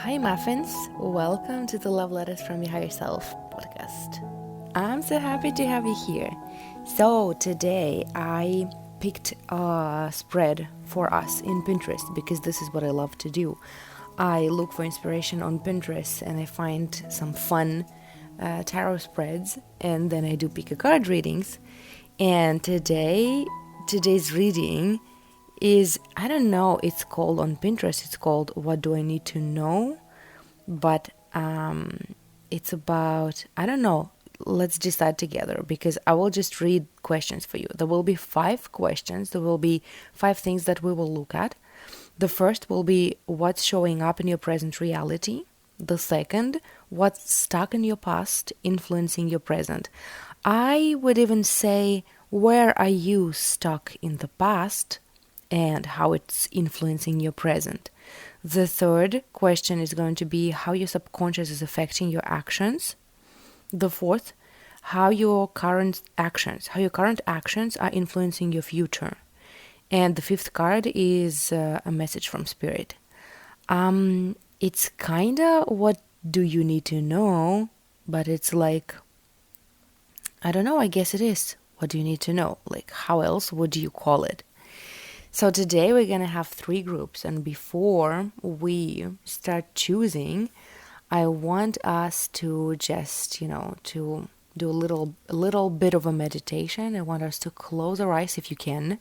Hi, Muffins. Welcome to the Love Letters from Your Higher Self podcast. I'm so happy to have you here. So, today I picked a spread for us in Pinterest because this is what I love to do. I look for inspiration on Pinterest and I find some fun tarot spreads, and then I do pick a card readings. And today's reading is, I don't know, it's called on Pinterest, it's called What Do I Need to Know? But it's about, I don't know, let's decide together because I will just read questions for you. There will be 5 questions, there will be 5 things that we will look at. The first will be what's showing up in your present reality. The second, what's stuck in your past influencing your present. I would even say, where are you stuck in the past and how it's influencing your present. The third question is going to be how your subconscious is affecting your actions. The fourth, how your current actions are influencing your future. And the fifth card is a message from spirit. It's kind of what do you need to know, but it's like, I don't know, I guess it is. What do you need to know? Like, how else would you call it? So today we're going to have 3 groups, and before we start choosing, I want us to just, to do a little bit of a meditation. I want us to close our eyes if you can.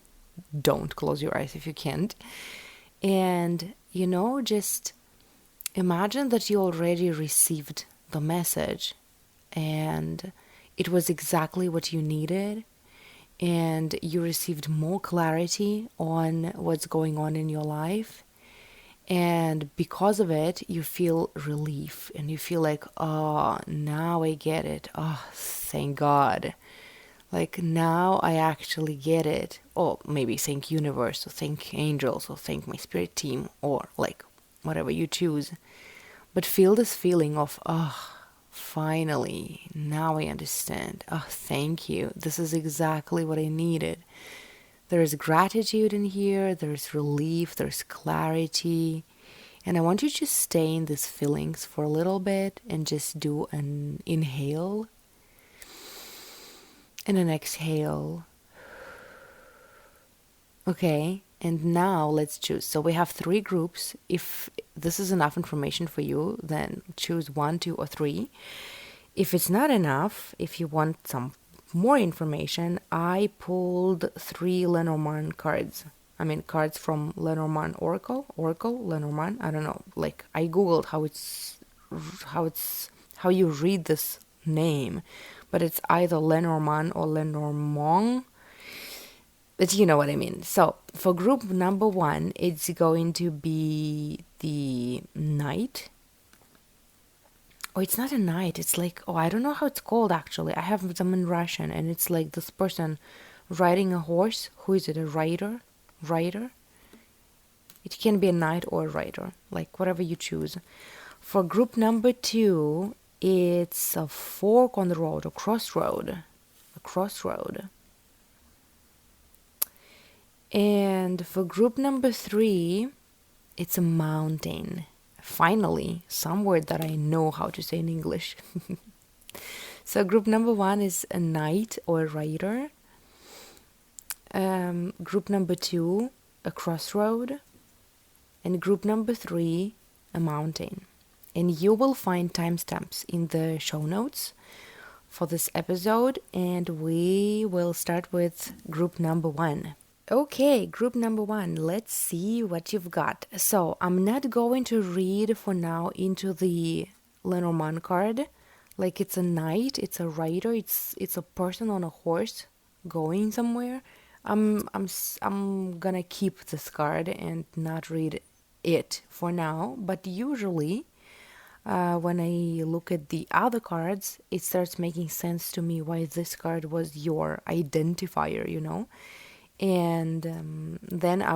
Don't close your eyes if you can't. And, just imagine that you already received the message and it was exactly what you needed, and you received more clarity on what's going on in your life. And because of it, you feel relief and you feel like, oh, now I get it. Oh, thank God. Like, now I actually get it. Or maybe thank universe, or thank angels, or thank my spirit team, or like whatever you choose. But feel this feeling of, oh, finally, now I understand. Oh, thank you. This is exactly what I needed. There is gratitude in here, there's relief, there's clarity. And I want you to just stay in these feelings for a little bit and just do an inhale and an exhale. Okay, and now let's choose. So we have 3 groups. If this is enough information for you, then choose 1, 2, or 3. If it's not enough, if you want some more information, I pulled 3 Lenormand cards. I mean, cards from Lenormand Oracle, Lenormand. I don't know. Like, I googled how you read this name, but it's either Lenormand or Lenormand. But you know what I mean. So for group number 1, it's going to be the Knight. Oh, it's not a knight. It's like, oh, I don't know how it's called actually. I have them in Russian, and it's like this person riding a horse. Who is it? A rider? Rider? It can be a knight or a rider, like whatever you choose. For group number 2, it's a fork on the road, a crossroad. A crossroad. And for group number 3, it's a mountain. Finally, some word that I know how to say in English. So group number 1 is a knight or a rider. Group number 2, a crossroad. And group number 3, a mountain. And you will find timestamps in the show notes for this episode. And we will start with group number 1. Okay, group number 1, let's see what you've got. So, I'm not going to read for now into the Lenormand card. Like, it's a knight, it's a rider, it's a person on a horse going somewhere. I'm gonna keep this card and not read it for now. But usually, when I look at the other cards, it starts making sense to me why this card was your identifier, and then I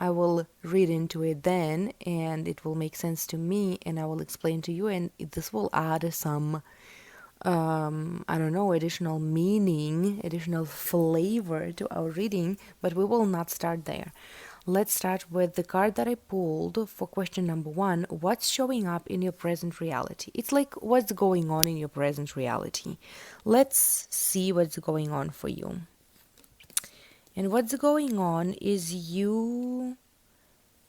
will read into it then, and it will make sense to me, and I will explain to you, and this will add some I don't know, additional meaning, additional flavor to our reading, but we will not start there. Let's start with the card that I pulled for question number 1. What's showing up in your present reality? It's like what's going on in your present reality. Let's see what's going on for you. And what's going on is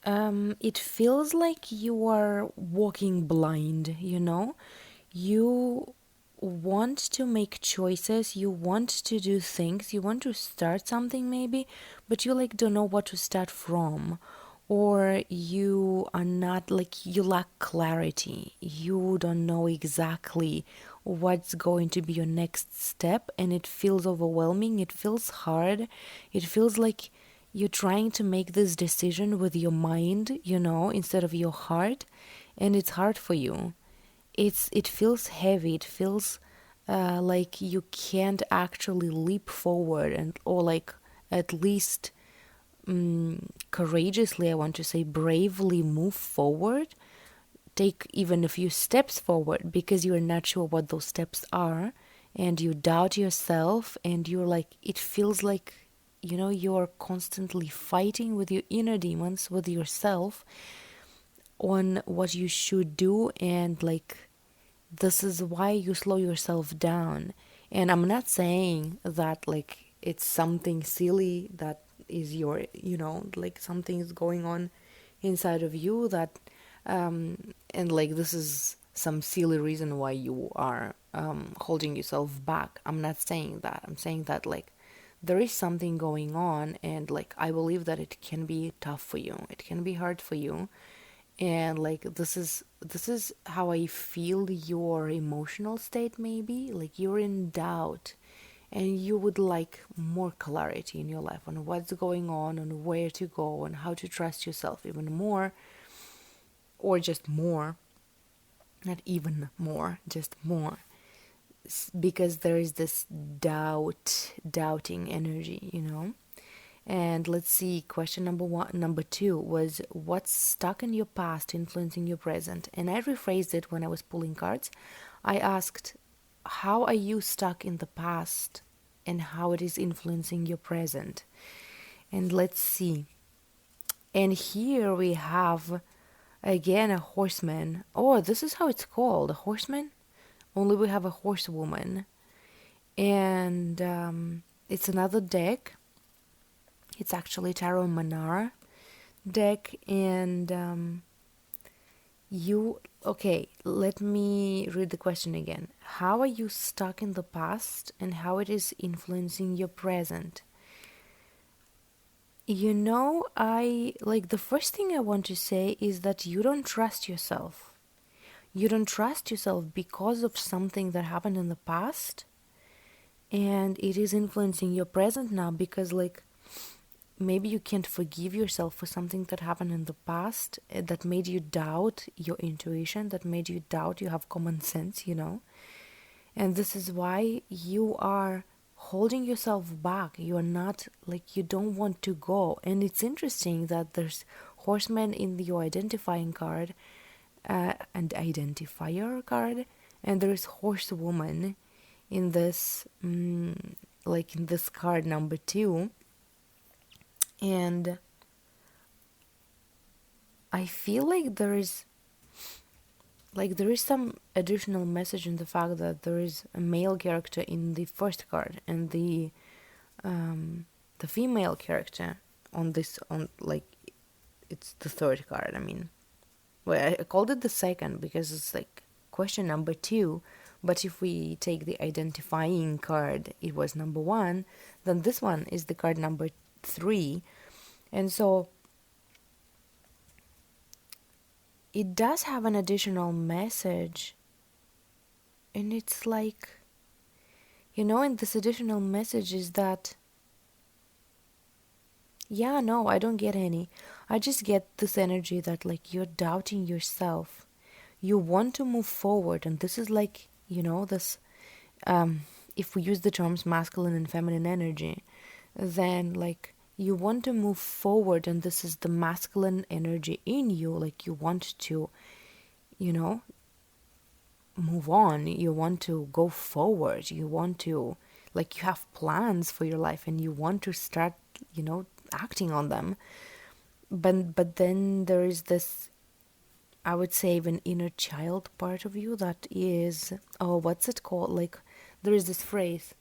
it feels like you are walking blind, you know? You want to make choices, you want to do things, you want to start something maybe, but you like don't know what to start from. Or you are not like you lack clarity. You don't know exactly what's going to be your next step, and it feels overwhelming, it feels hard, it feels like you're trying to make this decision with your mind, you know, instead of your heart, and it's hard for you. It feels heavy. It feels like you can't actually leap forward, and or like at least courageously, I want to say bravely move forward, take even a few steps forward, because you're not sure what those steps are, and you doubt yourself, and you're like, it feels like, you know, you're constantly fighting with your inner demons, with yourself, on what you should do, and like this is why you slow yourself down. And I'm not saying that like it's something silly that is your, you know, like something is going on inside of you that and like this is some silly reason why you are holding yourself back. I'm not saying that. I'm saying that like there is something going on, and like I believe that it can be tough for you, it can be hard for you, and like this is how I feel your emotional state. Maybe like you're in doubt, and you would like more clarity in your life on what's going on where to go, and how to trust yourself even more, or just more, not even more, just more. Because there is this doubting energy, you know. And let's see, question number 2 was what's stuck in your past influencing your present? And I rephrased it when I was pulling cards. I asked, how are you stuck in the past and how it is influencing your present? And let's see. And here we have again a horseman. Oh, this is how it's called, a horseman? Only we have a horsewoman. And it's another deck. It's actually Tarot Manara deck, and you okay, let me read the question again. How are you stuck in the past and how it is influencing your present? You know, I like the first thing I want to say is that you don't trust yourself. You don't trust yourself because of something that happened in the past, and it is influencing your present now, because like maybe you can't forgive yourself for something that happened in the past, that made you doubt your intuition, that made you doubt you have common sense, you know. And this is why you are holding yourself back. You are not like, you don't want to go. And it's interesting that there's horseman in your identifying card, and identifier card, and there's horsewoman in this like in this card number 2. And I feel like there is some additional message in the fact that there is a male character in the first card, and the female character on this, on like it's the third card. I mean, well, I called it the second because it's like question number 2, but if we take the identifying card, it was number 1, then this one is the card number 3. And so it does have an additional message, and it's like, you know, and this additional message is that, yeah, no, I don't get any. I just get this energy that like you're doubting yourself. You want to move forward, and this is like, you know, this if we use the terms masculine and feminine energy, then like you want to move forward, and this is the masculine energy in you. Like you want to, you know, move on, you want to go forward, you want to, like, you have plans for your life, and you want to start, you know, acting on them. but then there is this, I would say, even inner child part of you that is, oh, what's it called? Like, there is this phrase,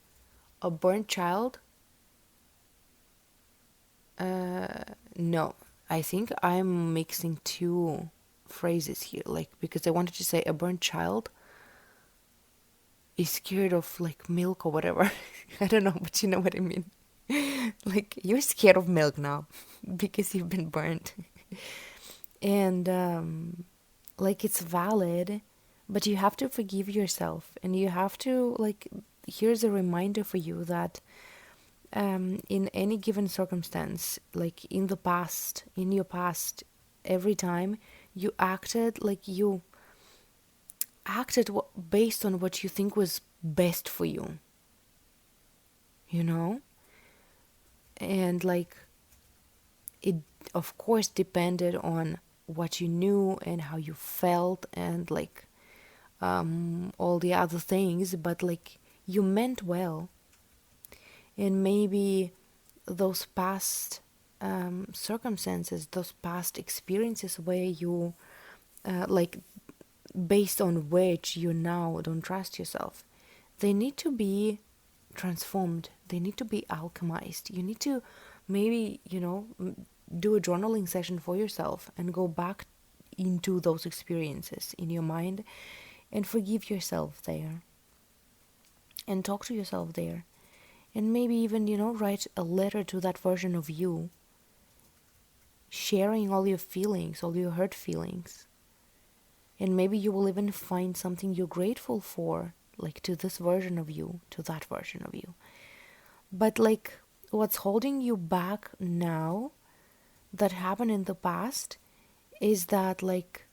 a burnt child. No, I think I'm mixing two phrases here. Like, because I wanted to say a burnt child is scared of like milk or whatever. I don't know, but you know what I mean. Like, you're scared of milk now because you've been burnt. And like, it's valid, but you have to forgive yourself, and you have to, like, here's a reminder for you that in any given circumstance, like in the past, in your past, every time you acted, like you acted based on what you think was best for you, you know? And like, it of course depended on what you knew and how you felt and like all the other things, but like you meant well. And maybe those past circumstances, those past experiences where you like, based on which you now don't trust yourself, they need to be transformed, they need to be alchemized. You need to maybe, do a journaling session for yourself and go back into those experiences in your mind and forgive yourself there and talk to yourself there, and maybe even, write a letter to that version of you, sharing all your feelings, all your hurt feelings. And maybe you will even find something you're grateful for, like to this version of you, to that version of you. But like, what's holding you back now that happened in the past is that, like,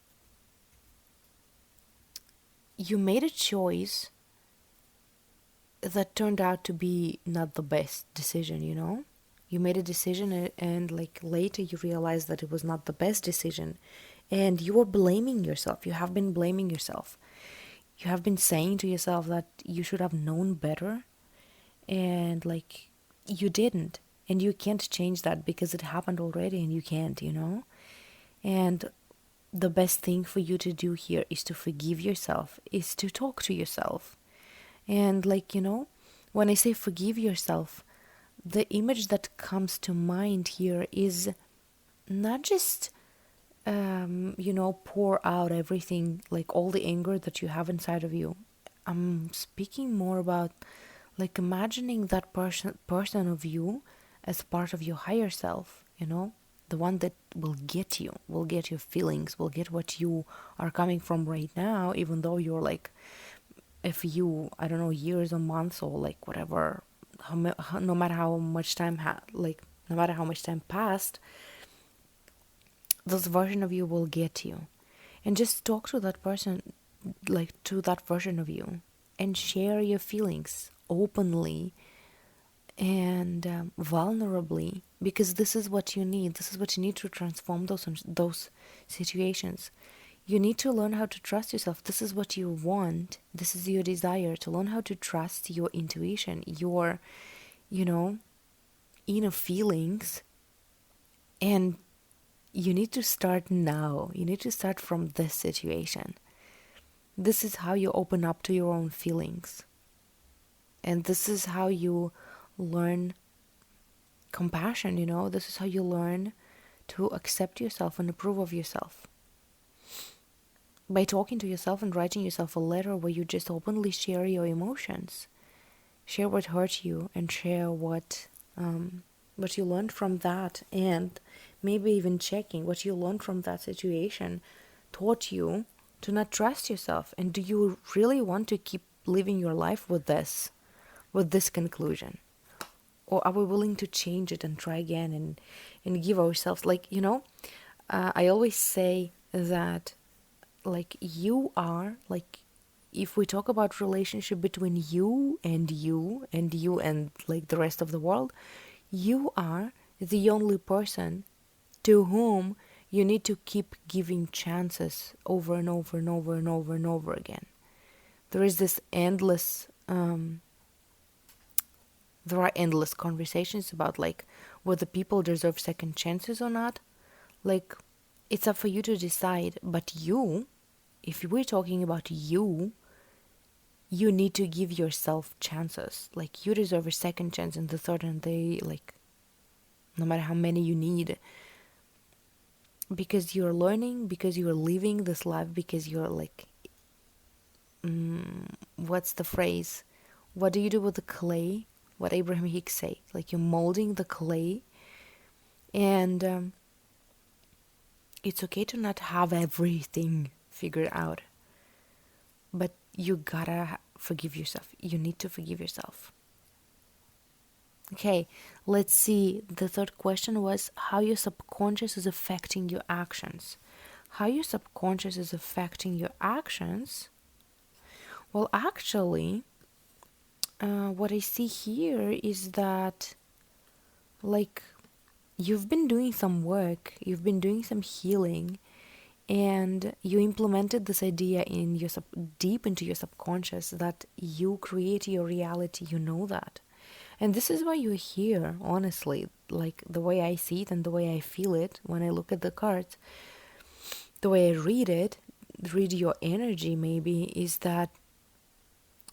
you made a choice that turned out to be not the best decision, You made a decision, and like later you realized that it was not the best decision, and you were blaming yourself. You have been blaming yourself. You have been saying to yourself that you should have known better, and like, you didn't. And you can't change that because it happened already, and you can't, And the best thing for you to do here is to forgive yourself, is to talk to yourself. And like, when I say forgive yourself, the image that comes to mind here is not just, pour out everything, like all the anger that you have inside of you. I'm speaking more about like imagining that person of you as part of your higher self, the one that will get your feelings, will get what you are coming from right now, even though you're like a few, I don't know, years or months or like whatever, no matter how much time no matter how much time passed, this version of you will get you. And just talk to that person, like to that version of you, and share your feelings openly and vulnerably, because this is what you need. This is what you need to transform those situations. You need to learn how to trust yourself. This is what you want. This is your desire, to learn how to trust your intuition, your, inner feelings. And you need to start now. You need to start from this situation. This is how you open up to your own feelings. And this is how you learn compassion, This is how you learn to accept yourself and approve of yourself. By talking to yourself and writing yourself a letter where you just openly share your emotions, share what hurt you, and share what you learned from that, and maybe even checking what you learned from that situation taught you to not trust yourself. And do you really want to keep living your life with this conclusion? Or are we willing to change it and try again and give ourselves, like, I always say that, like, you are, like, if we talk about relationship between you and like the rest of the world, you are the only person to whom you need to keep giving chances over and over and over and over and over again. There is this endless there are endless conversations about like whether people deserve second chances or not. Like, it's up for you to decide. But you, if we're talking about you, you need to give yourself chances. Like, you deserve a second chance and the third and like, no matter how many you need. Because you're learning, because you're living this life, because you're like, what's the phrase? What do you do with the clay? What Abraham Hicks say? Like, you're molding the clay. And it's okay to not have everything figured out. But you gotta forgive yourself. You need to forgive yourself. Okay, let's see. The third question was how your subconscious is affecting your actions. How your subconscious is affecting your actions? Well, actually, what I see here is that, like, you've been doing some work, you've been doing some healing, and you implemented this idea in your deep into your subconscious that you create your reality. You know that. And this is why you're here, honestly. Like, the way I see it and the way I feel it when I look at the cards, the way I read it, read your energy maybe, is that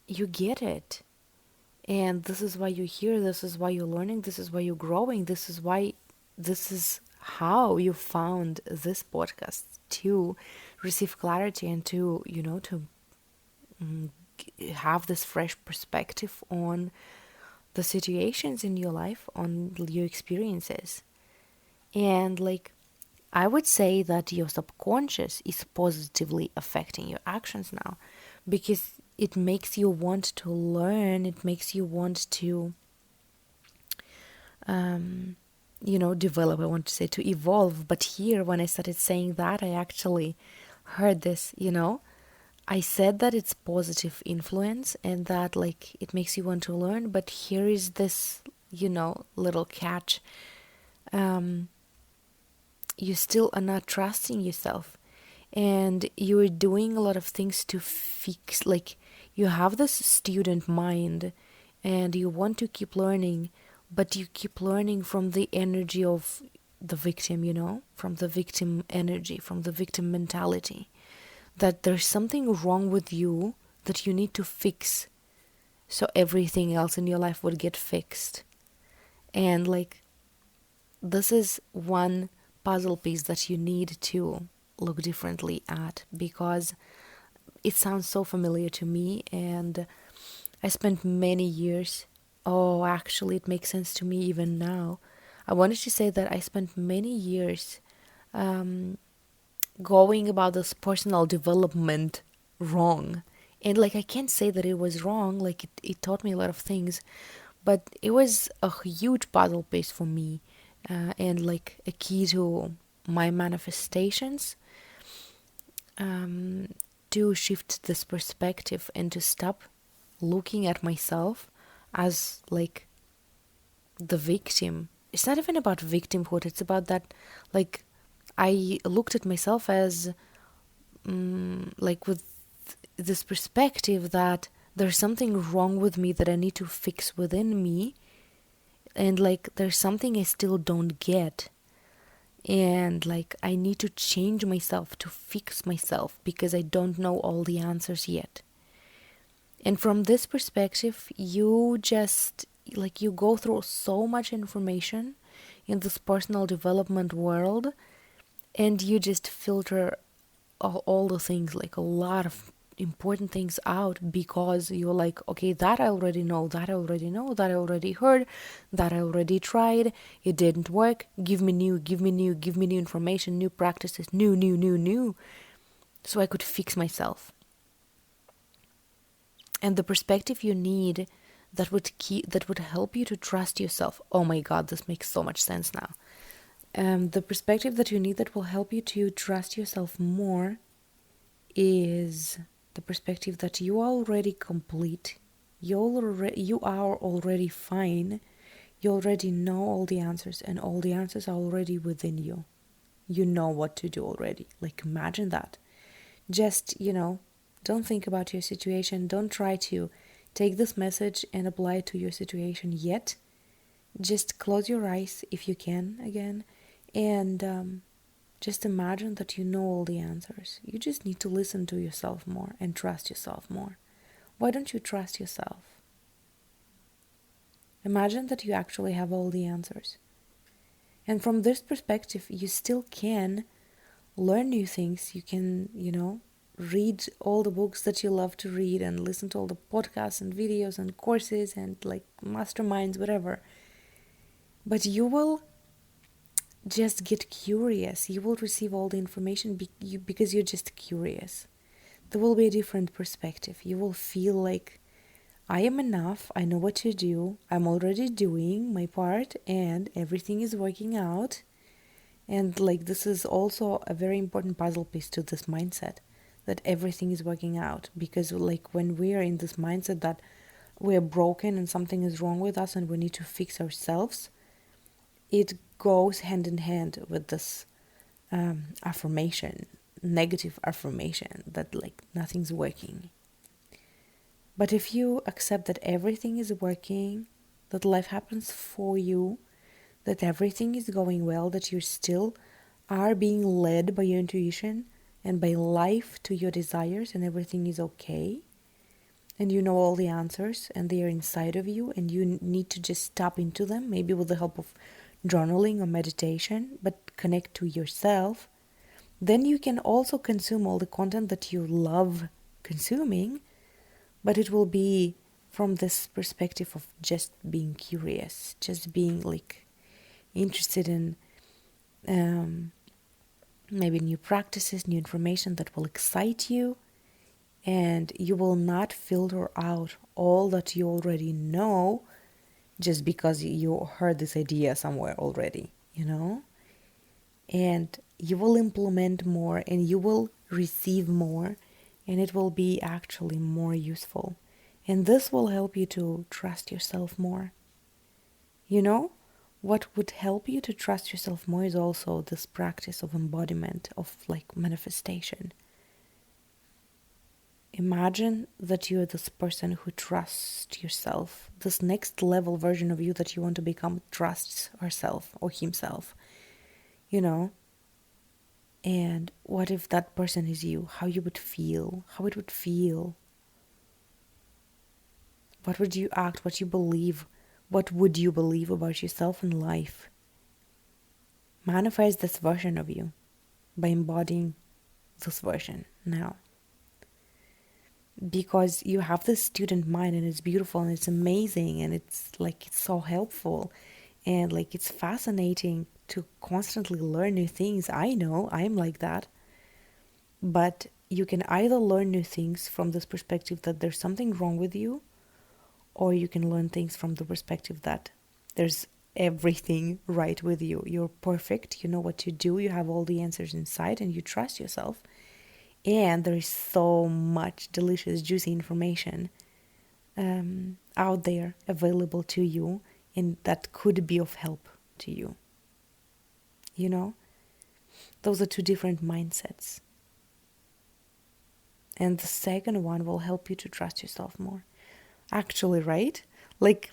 you get it. And this is why you're here, this is why you're learning, this is why you're growing, this is how you found this podcast, to receive clarity and to, have this fresh perspective on the situations in your life, on your experiences. And like, I would say that your subconscious is positively affecting your actions now, because it makes you want to learn, it makes you want to develop. I want to say to evolve. But here, when I started saying that, I actually heard this, I said that it's positive influence and that like it makes you want to learn. But here is this, little catch. You still are not trusting yourself, and you're doing a lot of things to fix, like, you have this student mind and you want to keep learning, but you keep learning from the energy of the victim, from the victim energy, from the victim mentality, that there's something wrong with you that you need to fix so everything else in your life would get fixed. And like, this is one puzzle piece that you need to look differently at, because it sounds so familiar to me, and I spent many years. Oh, actually, it makes sense to me even now. I wanted to say that I spent many years going about this personal development wrong. And like, I can't say that it was wrong, like, it taught me a lot of things, but it was a huge puzzle piece for me, and like a key to my manifestations, to shift this perspective and to stop looking at myself as like the victim. It's not even about victimhood, it's about that, like, I looked at myself as like with this perspective that there's something wrong with me that I need to fix within me, and like there's something I still don't get, and like I need to change myself to fix myself because I don't know all the answers yet. And from this perspective, you just like, you go through so much information in this personal development world, and you just filter all the things, like a lot of important things out, because you're like, okay, that I already know, that I already know, that I already heard, that I already tried, it didn't work, give me new information, new practices, new, so I could fix myself. And the perspective you need that would help you to trust yourself. Oh my god, this makes so much sense now. The perspective that you need that will help you to trust yourself more is the perspective that you are already complete, you are already fine, you already know all the answers, and all the answers are already within you. You know what to do already. Like, imagine that. Just, don't think about your situation. Don't try to take this message and apply it to your situation yet. Just close your eyes if you can again, and Just imagine that you know all the answers. You just need to listen to yourself more and trust yourself more. Why don't you trust yourself? Imagine that you actually have all the answers. And from this perspective, you still can learn new things. You can, read all the books that you love to read and listen to all the podcasts and videos and courses and like masterminds, whatever. But you will just get curious. You will receive all the information because you're just curious. There will be a different perspective. You will feel like, I am enough. I know what to do. I'm already doing my part and everything is working out. And like this is also a very important puzzle piece to this mindset, that everything is working out. Because like when we are in this mindset that we are broken and something is wrong with us and we need to fix ourselves, it goes hand in hand with this affirmation, negative affirmation that like nothing's working. But if you accept that everything is working, that life happens for you, that everything is going well, that you still are being led by your intuition and by life to your desires, and everything is okay, and you know all the answers and they are inside of you and you need to just tap into them, maybe with the help of journaling or meditation, but connect to yourself, then you can also consume all the content that you love consuming, but it will be from this perspective of just being curious, just being like interested in maybe new practices, new information that will excite you, and you will not filter out all that you already know just because you heard this idea somewhere already, and you will implement more and you will receive more, and it will be actually more useful, and this will help you to trust yourself more. What would help you to trust yourself more is also this practice of embodiment, of like manifestation. Imagine that you're this person who trusts yourself. This next level version of you that you want to become trusts herself or himself, And what if that person is you? How you would feel? How it would feel? What would you act? What you believe? What would you believe about yourself and life? Manifest this version of you by embodying this version now. Because you have this student mind and it's beautiful and it's amazing and it's so helpful and like it's fascinating to constantly learn new things. I know I'm like that. But you can either learn new things from this perspective that there's something wrong with you, or you can learn things from the perspective that there's everything right with you. You're perfect. You know what to do. You have all the answers inside and you trust yourself. And there is so much delicious, juicy information out there available to you, and that could be of help to you. Those are two different mindsets. And the second one will help you to trust yourself more. Actually, right? Like,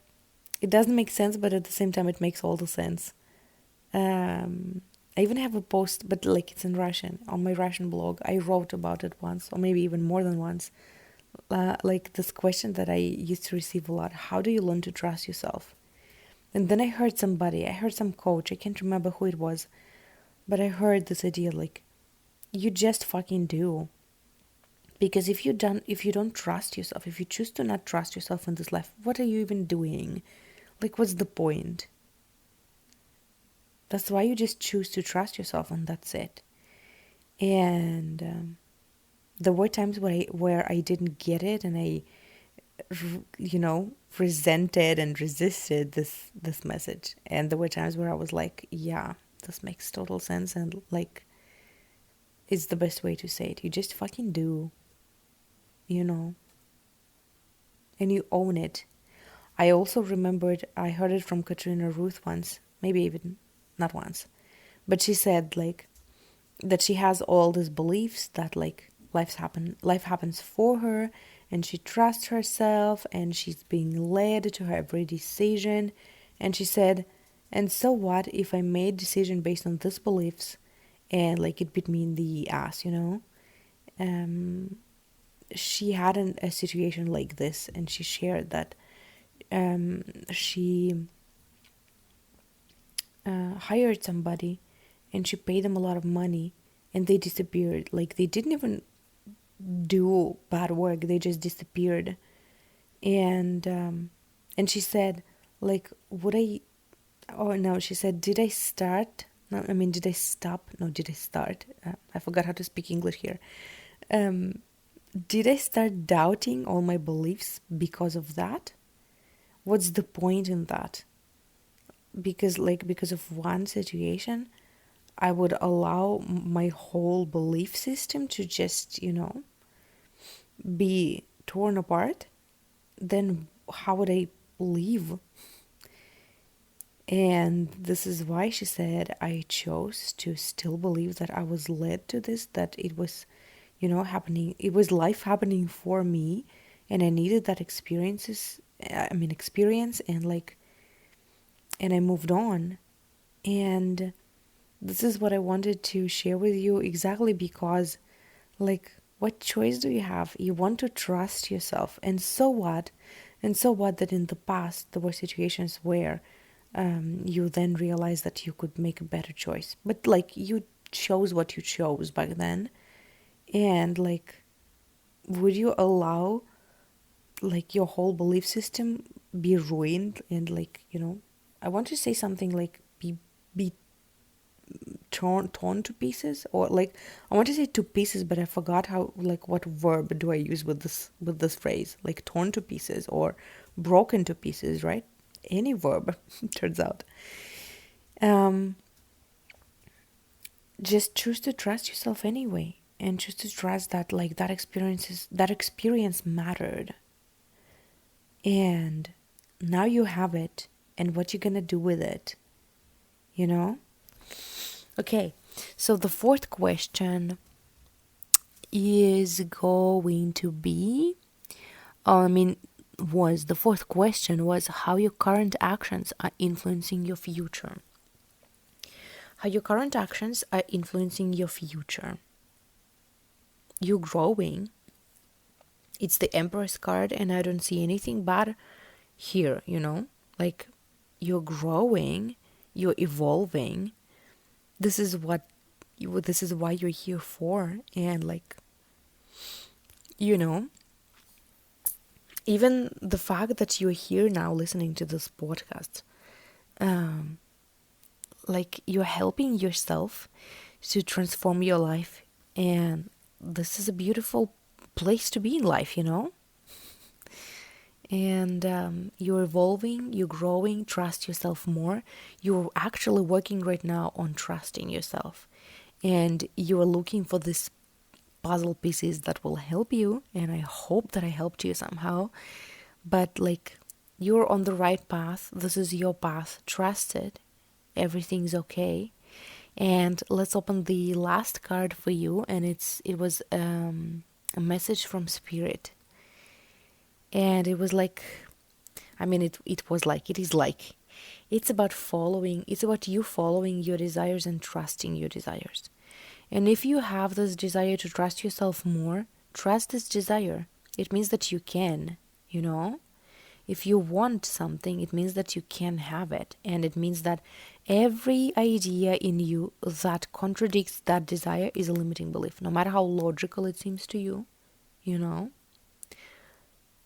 it doesn't make sense, but at the same time, it makes all the sense. I even have a post, but like it's in Russian, on my Russian blog. I wrote about it once, or maybe even more than once. Like this question that I used to receive a lot: how do you learn to trust yourself? And then I heard some coach, I can't remember who it was, but I heard this idea like, you just fucking do. Because if you don't trust yourself, if you choose to not trust yourself in this life, what are you even doing? Like, what's the point? That's why you just choose to trust yourself, and that's it. And there were times where I didn't get it, and I, resented and resisted this message. And there were times where I was like, yeah, this makes total sense, and like, it's the best way to say it. You just fucking do, and you own it. I also remembered, I heard it from Katrina Ruth once, maybe even not once, but she said like that she has all these beliefs that like life happens for her, and she trusts herself and she's being led to her every decision. And she said, and so what if I made decision based on these beliefs and like it bit me in the ass, she had a situation like this, and she shared that she hired somebody and she paid them a lot of money, and they disappeared. Like they didn't even do bad work, they just disappeared. And she said, like, would I, oh no, she said, did I start, no, I mean, did I stop, no, did I start, I forgot how to speak English here. Did I start doubting all my beliefs because of that? What's the point in that? Because of one situation, I would allow my whole belief system to just, be torn apart. Then how would I live? And this is why she said I chose to still believe that I was led to this, that it was, happening. It was life happening for me, and I needed that experience, and I moved on. And this is what I wanted to share with you, exactly because, like, what choice do you have? You want to trust yourself. And so what? And so what that in the past there were situations where you then realize that you could make a better choice. But, like, you chose what you chose back then. And, like, would you allow, like, your whole belief system be ruined and, like, I want to say something like be torn to pieces, or like I want to say to pieces, but I forgot how, like, what verb do I use with this phrase, like torn to pieces or broken to pieces, right? Any verb turns out. Just choose to trust yourself anyway, and choose to trust that, like, that experience mattered, and now you have it, and what you're gonna do with it, Okay, so the fourth question is going to be, the fourth question was how your current actions are influencing your future. How your current actions are influencing your future. You're growing. It's the Empress card, and I don't see anything bad here, Like, you're growing, you're evolving. This is why you're here for. And, like, even the fact that you're here now listening to this podcast, like, you're helping yourself to transform your life, and this is a beautiful place to be in life, and you're evolving, you're growing. Trust yourself more. You're actually working right now on trusting yourself, and you are looking for these puzzle pieces that will help you, and I hope that I helped you somehow. But, like, you're on the right path. This is your path. Trust it. Everything's okay. And let's open the last card for you, and it was a message from Spirit. And it was like, it's about you following your desires and trusting your desires. And if you have this desire to trust yourself more, trust this desire. It means that you can, If you want something, it means that you can have it. And it means that every idea in you that contradicts that desire is a limiting belief, no matter how logical it seems to you,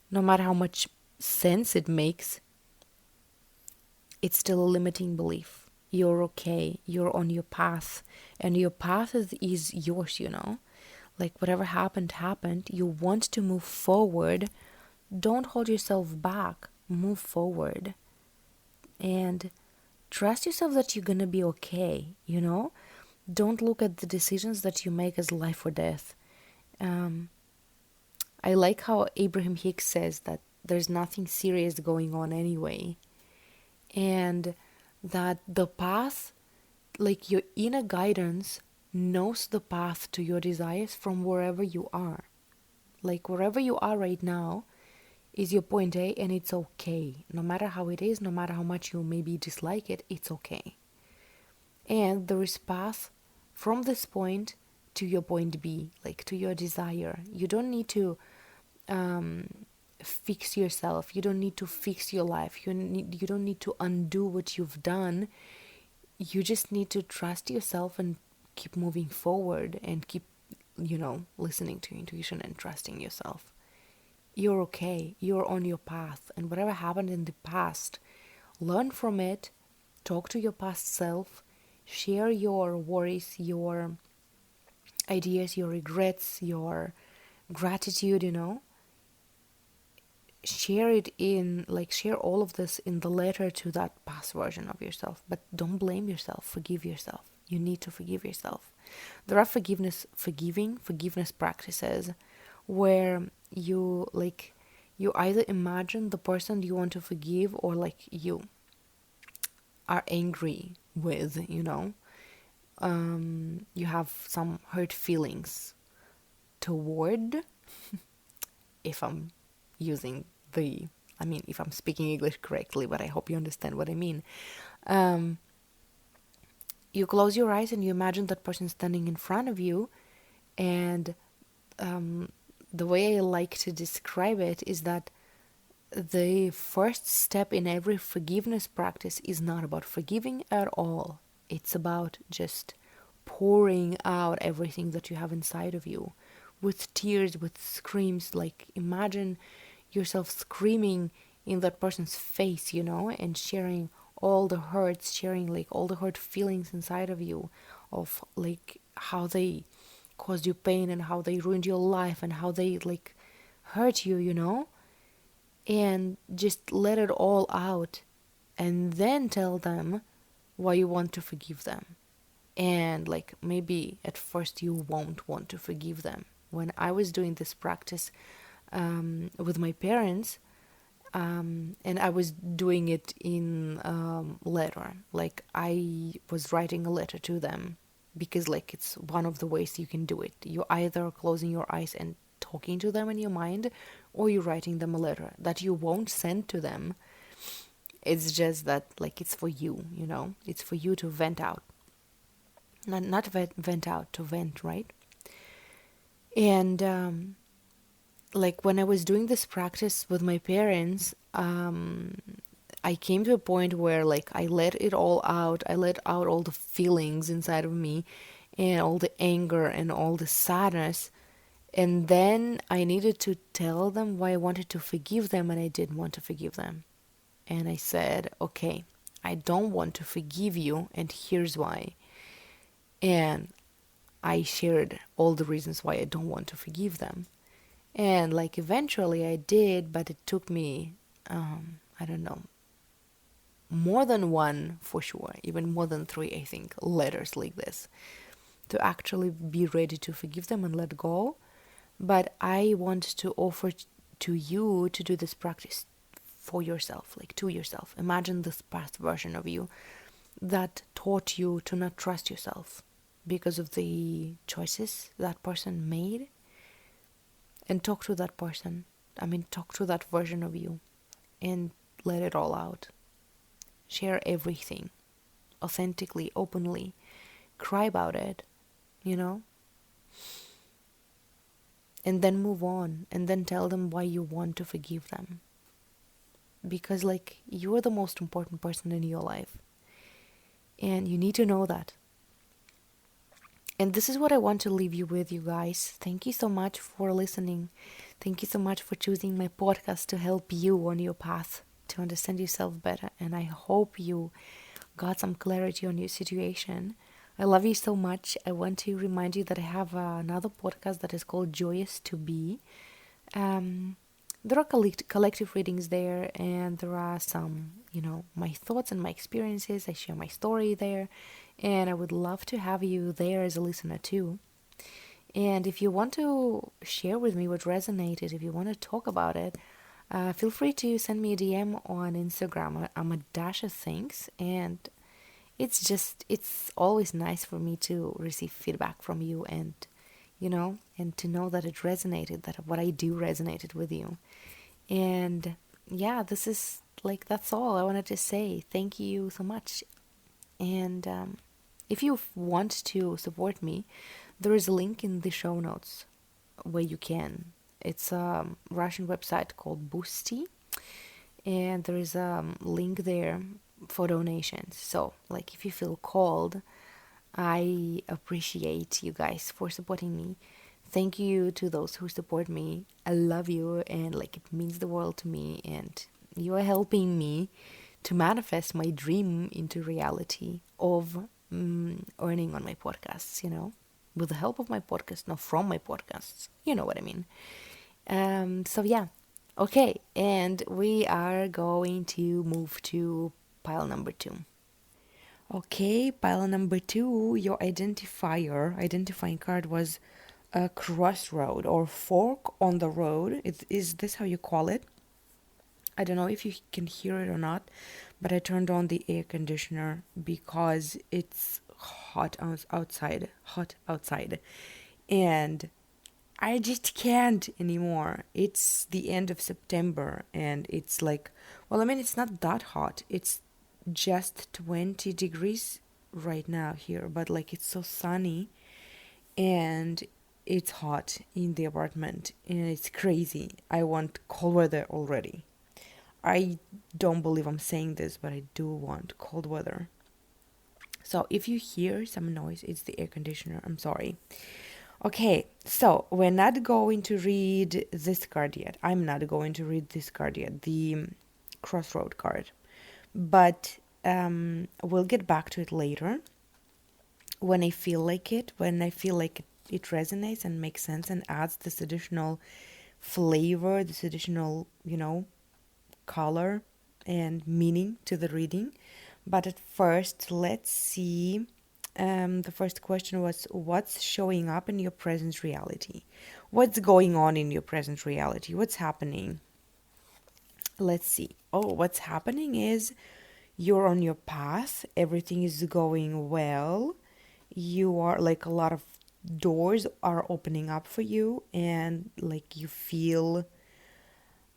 No matter how much sense it makes, it's still a limiting belief. You're okay. You're on your path. And your path is yours, Like, whatever happened. You want to move forward. Don't hold yourself back. Move forward. And trust yourself that you're going to be okay, Don't look at the decisions that you make as life or death. I like how Abraham Hicks says that there's nothing serious going on anyway. And that the path, like, your inner guidance knows the path to your desires from wherever you are. Like, wherever you are right now is your point A, and it's okay. No matter how it is, no matter how much you maybe dislike it, it's okay. And there is path from this point to your point B, like to your desire. You don't need to fix yourself. You don't need to fix your life. You don't need to undo what you've done. You just need to trust yourself and keep moving forward and keep, listening to your intuition and trusting yourself. You're okay. You're on your path. And whatever happened in the past, learn from it. Talk to your past self. Share your worries, your ideas, your regrets, your gratitude, share all of this in the letter to that past version of yourself. But don't blame yourself. Forgive yourself. You need to forgive yourself. There are forgiveness practices where you either imagine the person you want to forgive, or you are angry with, you have some hurt feelings toward, if I'm using if I'm speaking English correctly, but I hope you understand what I mean. You close your eyes and you imagine that person standing in front of you, and the way I like to describe it is that the first step in every forgiveness practice is not about forgiving at all. It's about just pouring out everything that you have inside of you with tears, with screams. Like, imagine yourself screaming in that person's face, and sharing all the hurts, sharing all the hurt feelings inside of you, of how they caused you pain and how they ruined your life and how they hurt you, and just let it all out, and then tell them why you want to forgive them. And maybe at first you won't want to forgive them. When I was doing this practice with my parents, and I was doing it in letter, I was writing a letter to them, because it's one of the ways you can do it. You're either closing your eyes and talking to them in your mind, or you're writing them a letter that you won't send to them. It's just that it's for you, it's for you to vent out. Not vent out, to vent, right? And when I was doing this practice with my parents, I came to a point where I let it all out. I let out all the feelings inside of me, and all the anger and all the sadness. And then I needed to tell them why I wanted to forgive them, and I didn't want to forgive them. And I said, okay, I don't want to forgive you, and here's why. And I shared all the reasons why I don't want to forgive them. And eventually I did, but it took me, I don't know, more than one for sure, even more than 3, I think, letters like this, to actually be ready to forgive them and let go. But I want to offer to you to do this practice for yourself, to yourself. Imagine this past version of you that taught you to not trust yourself because of the choices that person made. And talk to that person. Talk to that version of you and let it all out. Share everything authentically, openly. Cry about it, and then move on, and then tell them why you want to forgive them. Because you're the most important person in your life, and you need to know that. And this is what I want to leave you with, you guys. Thank you so much for listening. Thank you so much for choosing my podcast to help you on your path to understand yourself better. And I hope you got some clarity on your situation. I love you so much. I want to remind you that I have another podcast that is called Joyous to Be. There are collective readings there, and there are some, my thoughts and my experiences. I share my story there, and I would love to have you there as a listener too. And if you want to share with me what resonated, if you want to talk about it, feel free to send me a DM on Instagram. I'm a dash of things, and it's always nice for me to receive feedback from you, and and to know that it resonated, that what I do resonated with you. And yeah, this is that's all I wanted to say. Thank you so much. And If you want to support me, there is a link in the show notes where you can. It's a Russian website called Boosty, and there is a link there for donations. So, like, if you feel called, I appreciate you guys for supporting me. Thank you to those who support me. I love you, and like, it means the world to me, and you are helping me to manifest my dream into reality of earning on my podcasts, with the help of my podcast, not from my podcasts. You know what I mean. So yeah, okay, and we are going to move to pile number 2. Okay, pile number 2, your identifying card was a crossroad or fork on the road. Is this how you call it? I don't know if you can hear it or not, but I turned on the air conditioner because it's hot outside, and I just can't anymore. It's the end of September, and it's like, well, I mean, it's not that hot. It's just 20 degrees right now here, but like, it's so sunny, and it's hot in the apartment, and it's crazy. I want cold weather already. I don't believe I'm saying this, but I do want cold weather. So if you hear some noise, it's the air conditioner. I'm sorry. Okay, so we're not going to read this card yet. I'm not going to read this card yet, the crossroad card. But we'll get back to it later when I feel like it, it resonates and makes sense and adds this additional flavor, this additional, color and meaning to the reading. But at first, let's see. The first question was, what's showing up in your present reality? What's going on in your present reality? What's happening? Let's see. Oh, what's happening is you're on your path. Everything is going well. You are like, a lot of doors are opening up for you, and like, you feel,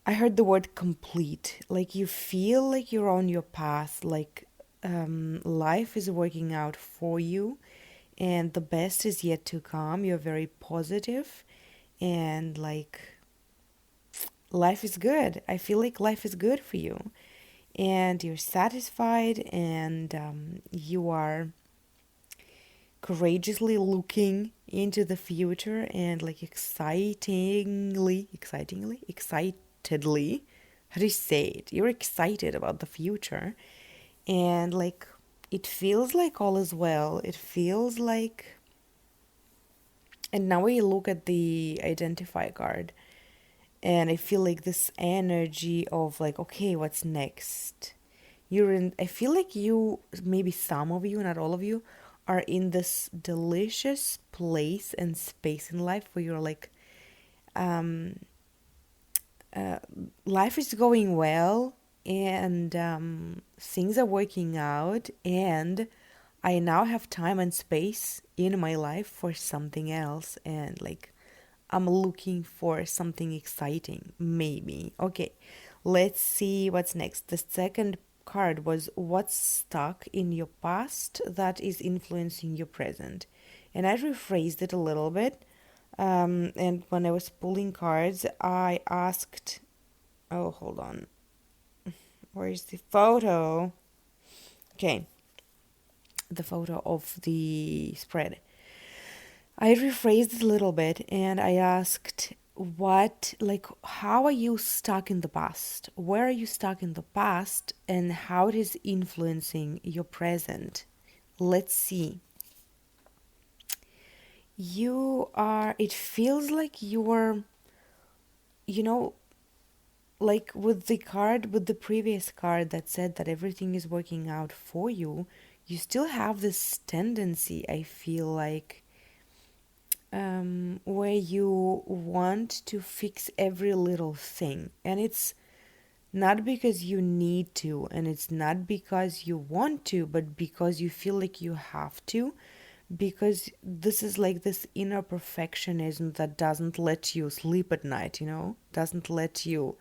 I heard the word complete. Like, you feel like you're on your path, like life is working out for you, and the best is yet to come. You're very positive, and like, life is good. I feel like life is good for you, and you're satisfied, and you are courageously looking into the future, and like, excitedly, how do you say it? You're excited about the future, and like, it feels like all is well. It feels like, and now we look at the identify card, and I feel like this energy of like, okay, what's next? I feel like you, maybe some of you, not all of you, are in this delicious place and space in life where you're like, life is going well, and things are working out, and I now have time and space in my life for something else, and like, I'm looking for something exciting, maybe. Okay, let's see what's next. The second card was, what's stuck in your past that is influencing your present. And I rephrased it a little bit. And when I was pulling cards, I asked, oh, hold on. Where's the photo? Okay, the photo of the spread. I rephrased it a little bit, and I asked, how are you stuck in the past? Where are you stuck in the past, and how it is influencing your present? Let's see. It feels like you're, like with the previous card that said that everything is working out for you, you still have this tendency, I feel like, where you want to fix every little thing. And it's not because you need to, and it's not because you want to, but because you feel like you have to. Because this is like this inner perfectionism that doesn't let you sleep at night, doesn't let you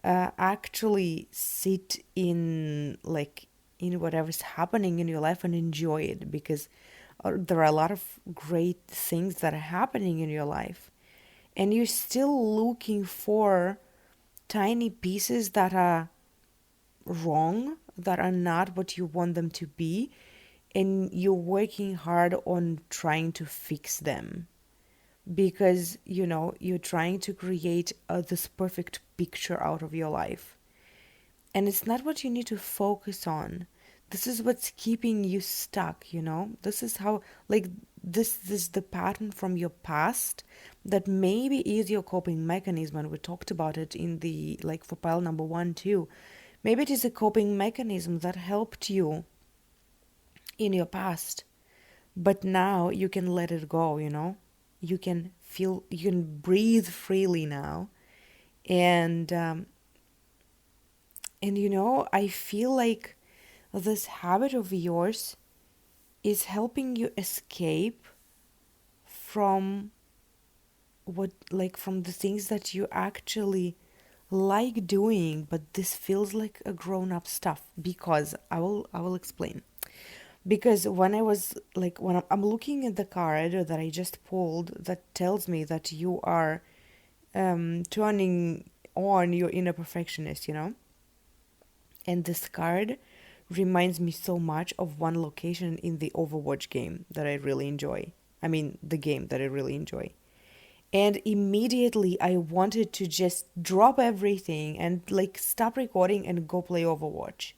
actually sit in like in whatever's happening in your life and enjoy it, because there are a lot of great things that are happening in your life, and you're still looking for tiny pieces that are wrong, that are not what you want them to be, and you're working hard on trying to fix them, because you're trying to create this perfect picture out of your life, and it's not what you need to focus on. This is what's keeping you stuck. This is how, like, this is the pattern from your past that maybe is your coping mechanism, and we talked about it in the, like, for pile number 1 too. Maybe it is a coping mechanism that helped you in your past, but now you can let it go. You can breathe freely now. And I feel like this habit of yours is helping you escape from from the things that you actually like doing, but this feels like a grown-up stuff, because I will explain. Because when I was like, when I'm looking at the card that I just pulled, that tells me that you are turning on your inner perfectionist. And this card reminds me so much of one location in the Overwatch game that I really enjoy. I mean, the game that I really enjoy. And immediately I wanted to just drop everything and, like, stop recording and go play Overwatch.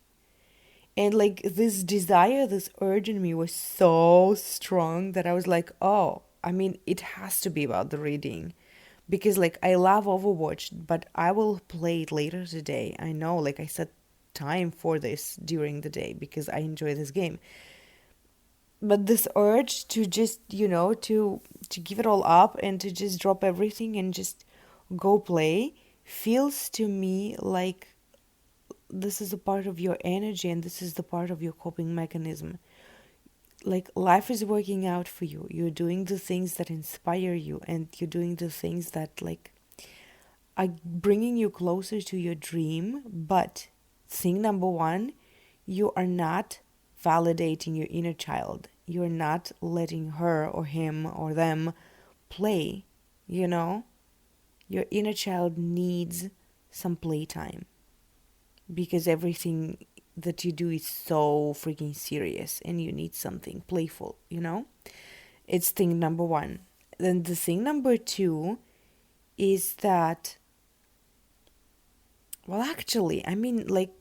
And, like, this desire, this urge in me was so strong that I was like, oh, I mean, it has to be about the reading. Because, like, I love Overwatch, but I will play it later today. I know, like, I set time for this during the day because I enjoy this game. But this urge to just, to give it all up and to just drop everything and just go play feels to me like this is a part of your energy, and this is the part of your coping mechanism. Like, life is working out for you. You're doing the things that inspire you, and you're doing the things that, like, are bringing you closer to your dream. But thing number one, you are not validating your inner child. You're not letting her or him or them play. Your inner child needs some playtime, because everything that you do is so freaking serious, and you need something playful. It's thing number one. Then the thing number two is that, well, actually, I mean, like,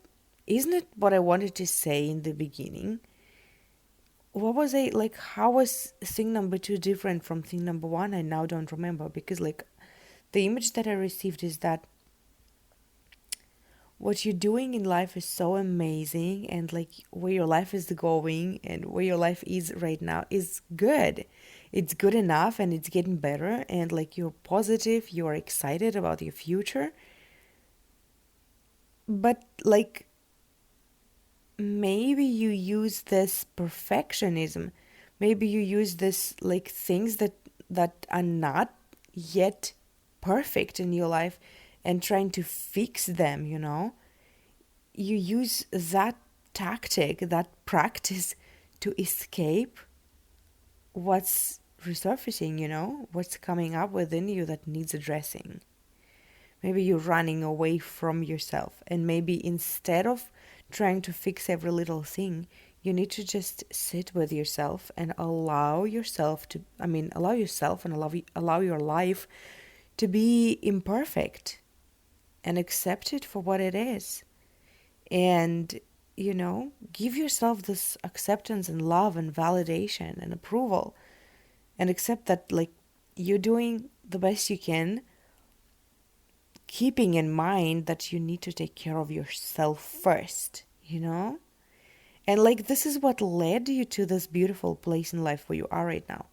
isn't it what I wanted to say in the beginning? What was I, like, how was thing number two different from thing number one? I now don't remember, because, like, the image that I received is that what you're doing in life is so amazing, and, like, where your life is going and where your life is right now is good. It's good enough, and it's getting better, and, like, you're positive, you're excited about your future. But, like, maybe you use this perfectionism. Maybe you use this, like, things that are not yet perfect in your life, and trying to fix them. You use that tactic, that practice, to escape what's resurfacing, what's coming up within you that needs addressing. Maybe you're running away from yourself, and maybe instead of trying to fix every little thing, you need to just sit with yourself and allow yourself and allow your life to be imperfect, and accept it for what it is. And, give yourself this acceptance and love and validation and approval, and accept that, like, you're doing the best you can, keeping in mind that you need to take care of yourself first. And, like, this is what led you to this beautiful place in life where you are right now.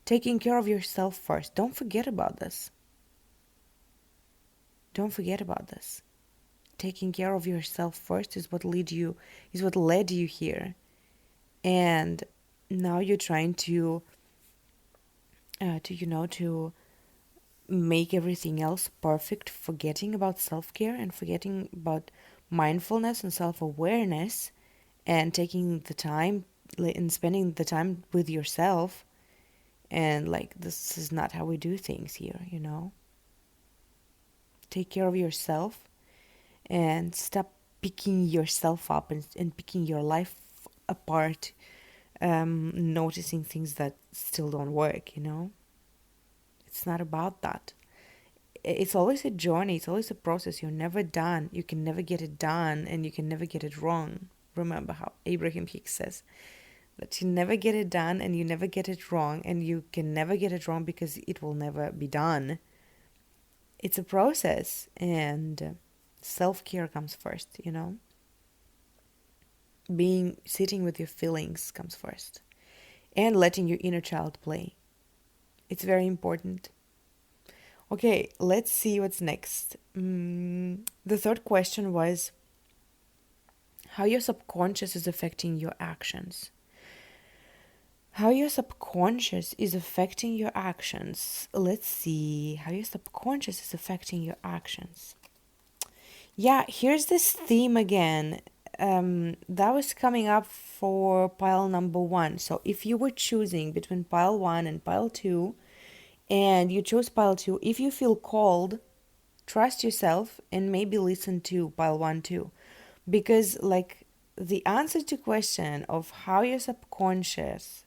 Taking care of yourself first. Don't forget about this. Don't forget about this. Taking care of yourself first is what led you here. And now you're trying to make everything else perfect, forgetting about self-care and forgetting about mindfulness and self-awareness, and taking the time and spending the time with yourself. And like, this is not how we do things here, take care of yourself and stop picking yourself up and picking your life apart, noticing things that still don't work. It's not about that. It's always a journey, it's always a process. You're never done. You can never get it done, and you can never get it wrong. Remember how Abraham Hicks says that you never get it done and you never get it wrong, and you can never get it wrong because it will never be done. It's a process, and self-care comes first, sitting with your feelings comes first, and letting your inner child play. It's very important. Okay, let's see what's next. The third question was how your subconscious is affecting your actions. How your subconscious is affecting your actions. Let's see how your subconscious is affecting your actions. Yeah, here's this theme again. That was coming up for pile number 1. So if you were choosing between pile 1 and pile 2, and you chose pile 2, if you feel called, trust yourself and maybe listen to pile 1 too. Because like the answer to question of how your subconscious,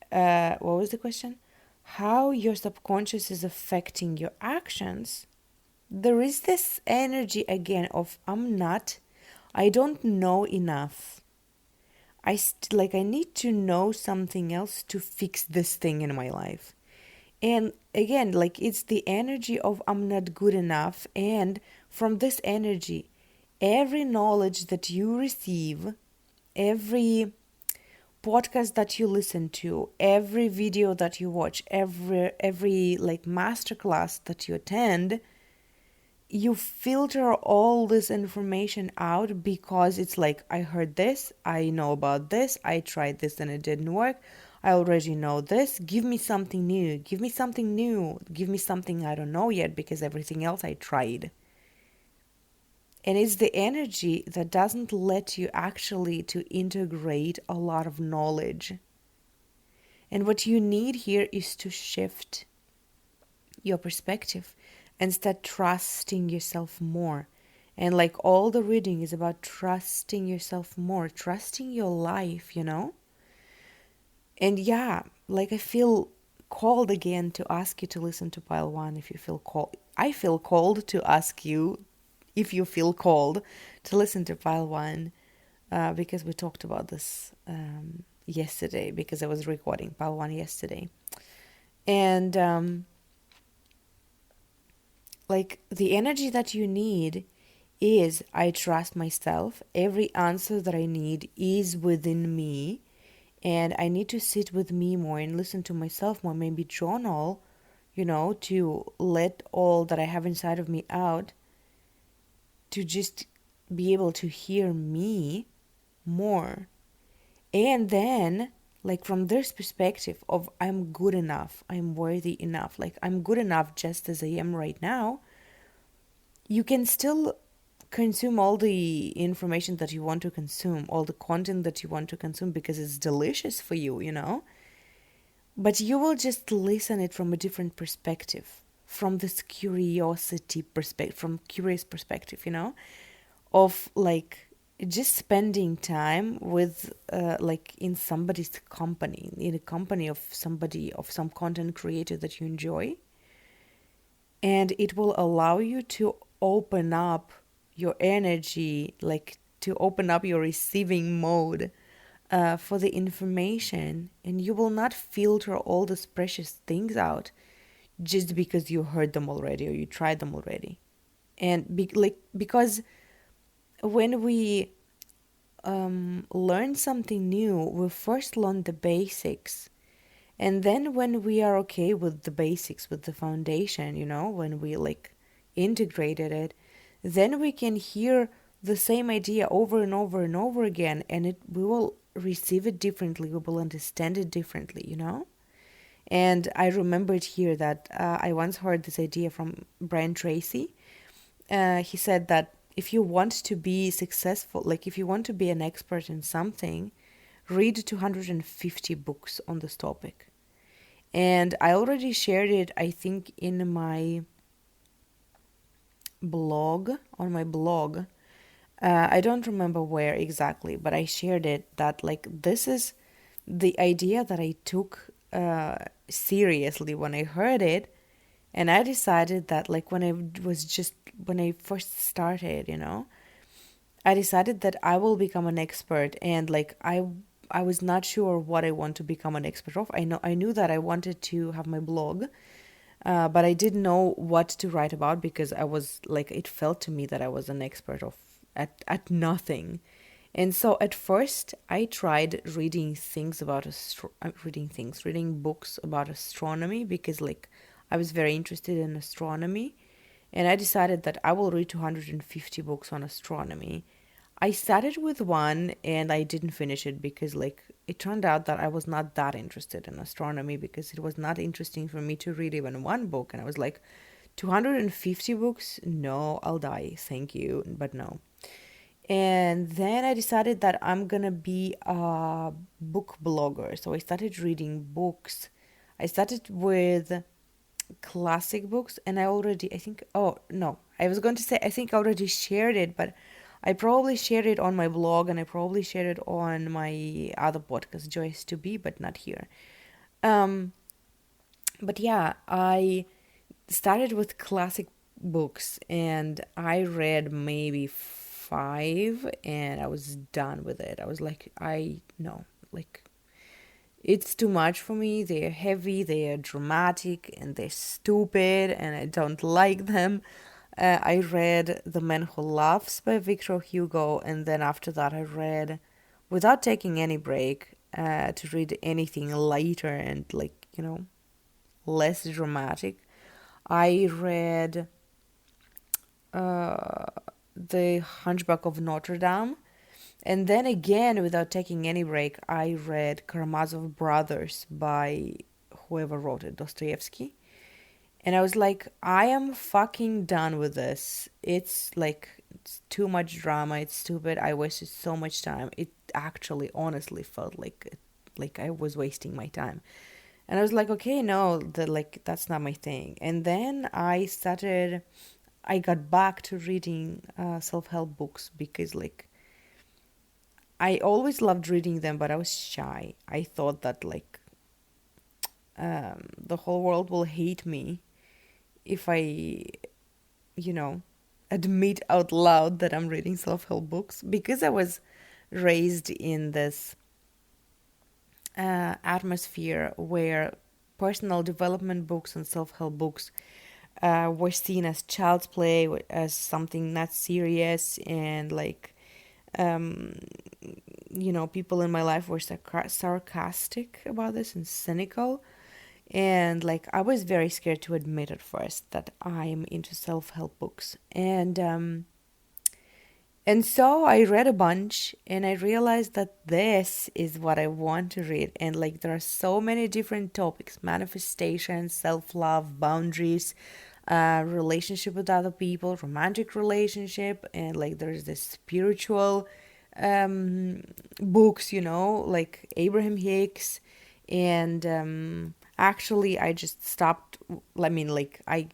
what was the question? How your subconscious is affecting your actions. There is this energy again of I don't know enough. I need to know something else to fix this thing in my life. And again, like it's the energy of I'm not good enough. And from this energy, every knowledge that you receive, every podcast that you listen to, every video that you watch, every like masterclass that you attend, you filter all this information out because it's like, I heard this, I know about this, I tried this and it didn't work, I already know this, give me something new, give me something new, give me something I don't know yet because everything else I tried. And it's the energy that doesn't let you actually to integrate a lot of knowledge. And what you need here is to shift your perspective and start trusting yourself more. And like all the reading is about trusting yourself more, trusting your life, And yeah, like I feel called again to ask you to listen to pile 1 if you feel called. I feel called to ask you if you feel called to listen to pile 1 because we talked about this yesterday, because I was recording pile 1 yesterday. And like the energy that you need is I trust myself. Every answer that I need is within me. And I need to sit with me more and listen to myself more, maybe journal, to let all that I have inside of me out, to just be able to hear me more. And then, like from this perspective of I'm good enough, I'm worthy enough, like I'm good enough just as I am right now, you can still consume all the information that you want to consume, all the content that you want to consume because it's delicious for you, But you will just listen it from a different perspective, from this curiosity perspective, from curious perspective, of like just spending time with like in somebody's company, in a company of somebody, of some content creator that you enjoy. And it will allow you to open up your energy, like to open up your receiving mode for the information, and you will not filter all these precious things out just because you heard them already or you tried them already. And because when we learn something new, we first learn the basics. And then when we are okay with the basics, with the foundation, when we like integrated it, then we can hear the same idea over and over and over again, and we will receive it differently, we will understand it differently, And I remembered here that I once heard this idea from Brian Tracy. He said that if you want to be successful, like if you want to be an expert in something, read 250 books on this topic. And I already shared it, I think, in my blog, on my blog. I don't remember where exactly, but I shared it that, like, this is the idea that I took seriously when I heard it. And I decided that, like, when I first started, I decided that I will become an expert. And, like, I was not sure what I want to become an expert of. I knew that I wanted to have my blog, but I didn't know what to write about, because I was like, it felt to me that I was an expert of at nothing. And so at first I tried reading things about reading books about astronomy, because, like, I was very interested in astronomy, and I decided that I will read 250 books on astronomy. I started with one and I didn't finish it, because, like, it turned out that I was not that interested in astronomy, because it was not interesting for me to read even one book. And I was like, 250 books? No, I'll die. Thank you, but no. And then I decided that I'm gonna be a book blogger. So I started reading books. I started with classic books, and I think, oh no, I was going to say, I think I already shared it, but I probably shared it on my blog, and I probably shared it on my other podcast, Joyous to Be, but not here. Um, but yeah, I started with classic books, and I read maybe five, and I was done with it. I was like, I no, like, it's too much for me. They're heavy, they're dramatic, and they're stupid, and I don't like them. I read The Man Who Laughs by Victor Hugo, and then after that, I read, without taking any break, to read anything lighter and, like, less dramatic. I read uh, The Hunchback of Notre Dame. And then again, without taking any break, I read Karamazov Brothers by whoever wrote it, Dostoevsky. And I was like, I am fucking done with this. It's like, it's too much drama. It's stupid. I wasted so much time. It actually, honestly felt like I was wasting my time. And I was like, okay, no, that's not my thing. And then I got back to reading self-help books, because, like, I always loved reading them, but I was shy. I thought that, like, the whole world will hate me if I, you know, admit out loud that I'm reading self-help books, because I was raised in this atmosphere where personal development books and self-help books were seen as child's play, as something not serious, and, like, um, people in my life were sarcastic about this and cynical. And, like, I was very scared to admit at first that I'm into self-help books. And so I read a bunch, and I realized that this is what I want to read. And, like, there are so many different topics: manifestation, self-love, boundaries, relationship with other people, romantic relationship, and, like, there's this spiritual books, like Abraham Hicks. And actually, I just stopped. I mean, like, I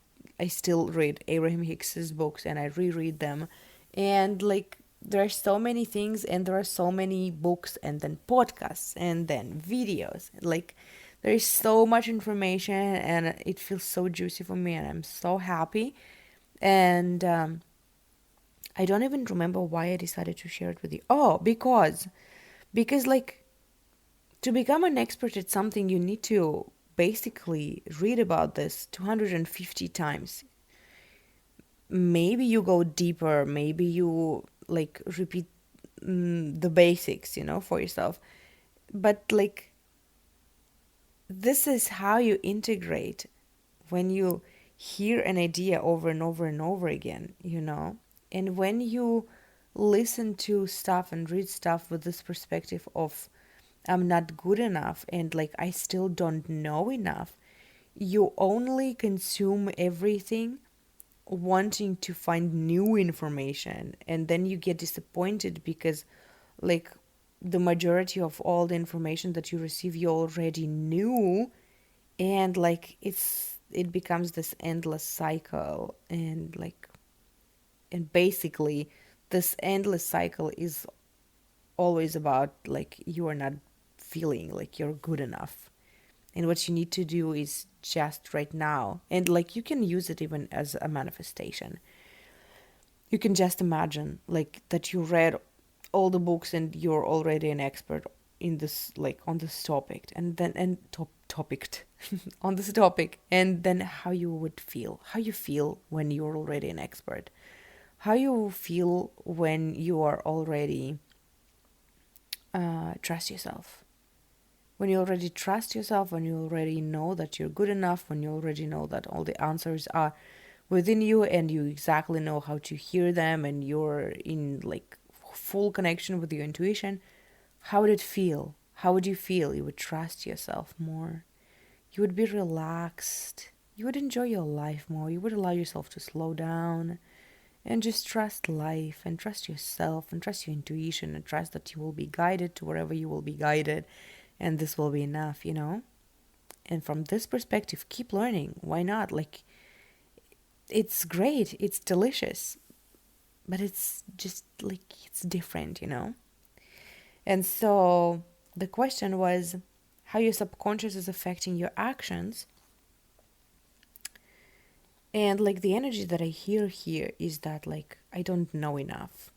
still read Abraham Hicks's books, and I reread them. And, like, there are so many things, and there are so many books, and then podcasts, and then videos. Like, there is so much information, and it feels so juicy for me, and I'm so happy. And I don't even remember why I decided to share it with you. Oh, because, like, to become an expert at something, you need to basically read about this 250 times. Maybe you go deeper, maybe you, like, repeat the basics, for yourself. But, like, this is how you integrate when you hear an idea over and over and over again. And when you listen to stuff and read stuff with this perspective of, I'm not good enough, and, like, I still don't know enough, you only consume everything wanting to find new information, and then you get disappointed because like the majority of all the information that you receive you already knew, and like it becomes this endless cycle, and like, and basically this endless cycle is always about like you are not feeling like you're good enough. And what you need to do is just right now, and like you can use it even as a manifestation. You can just imagine like that you read all the books and you're already an expert in this, like on this topic, and then topic on this topic, and then how you would feel, how you feel when you're already an expert, how you feel when you are already trust yourself, when you already trust yourself, when you already know that you're good enough, when you already know that all the answers are within you and you exactly know how to hear them, and you're in like full connection with your intuition. How would it feel? How would you feel? You would trust yourself more. You would be relaxed. You would enjoy your life more. You would allow yourself to slow down and just trust life and trust yourself and trust your intuition and trust that you will be guided to wherever you will be guided, and this will be enough, you know? And from this perspective, keep learning. Why not? Like, it's great, it's delicious, but it's just like it's different, you know? And so the question was how your subconscious is affecting your actions. And like the energy that I hear here is that like I don't know enough.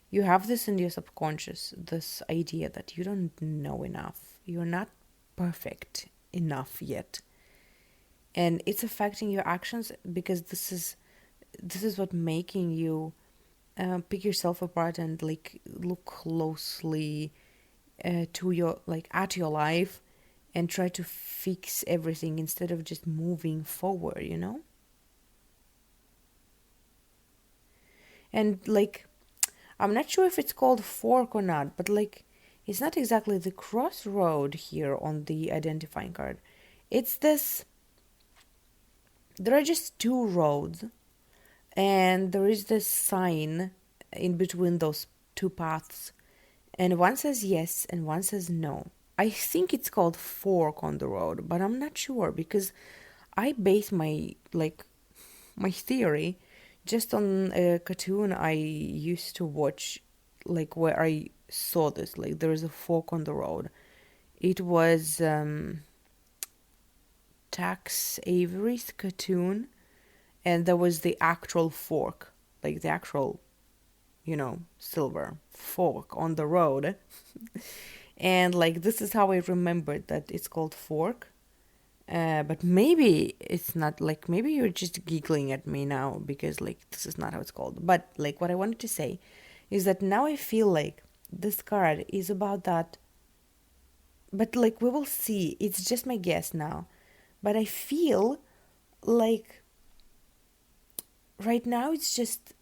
You have this in your subconscious, this idea that you don't know enough. You're not perfect enough yet. And it's affecting your actions because this is what making you pick yourself apart and like look closely to your like at your life and try to fix everything instead of just moving forward, you know? And like I'm not sure if it's called fork or not, but like it's not exactly the crossroad here on the identifying card. It's this, there are just two roads, and there is this sign in between those two paths, and one says yes and one says no. I think it's called fork on the road, but I'm not sure because I base my like my theory just on a cartoon I used to watch, like where I saw this, like there is a fork on the road. It was Tax Avery's cartoon, and there was the actual fork, like the actual, you know, silver fork on the road. And like this is how I remembered that it's called fork. But maybe it's not, like maybe you're just giggling at me now because like this is not how it's called. But like what I wanted to say is that now I feel like this card is about that. But like we will see. It's just my guess now. But I feel like right now it's just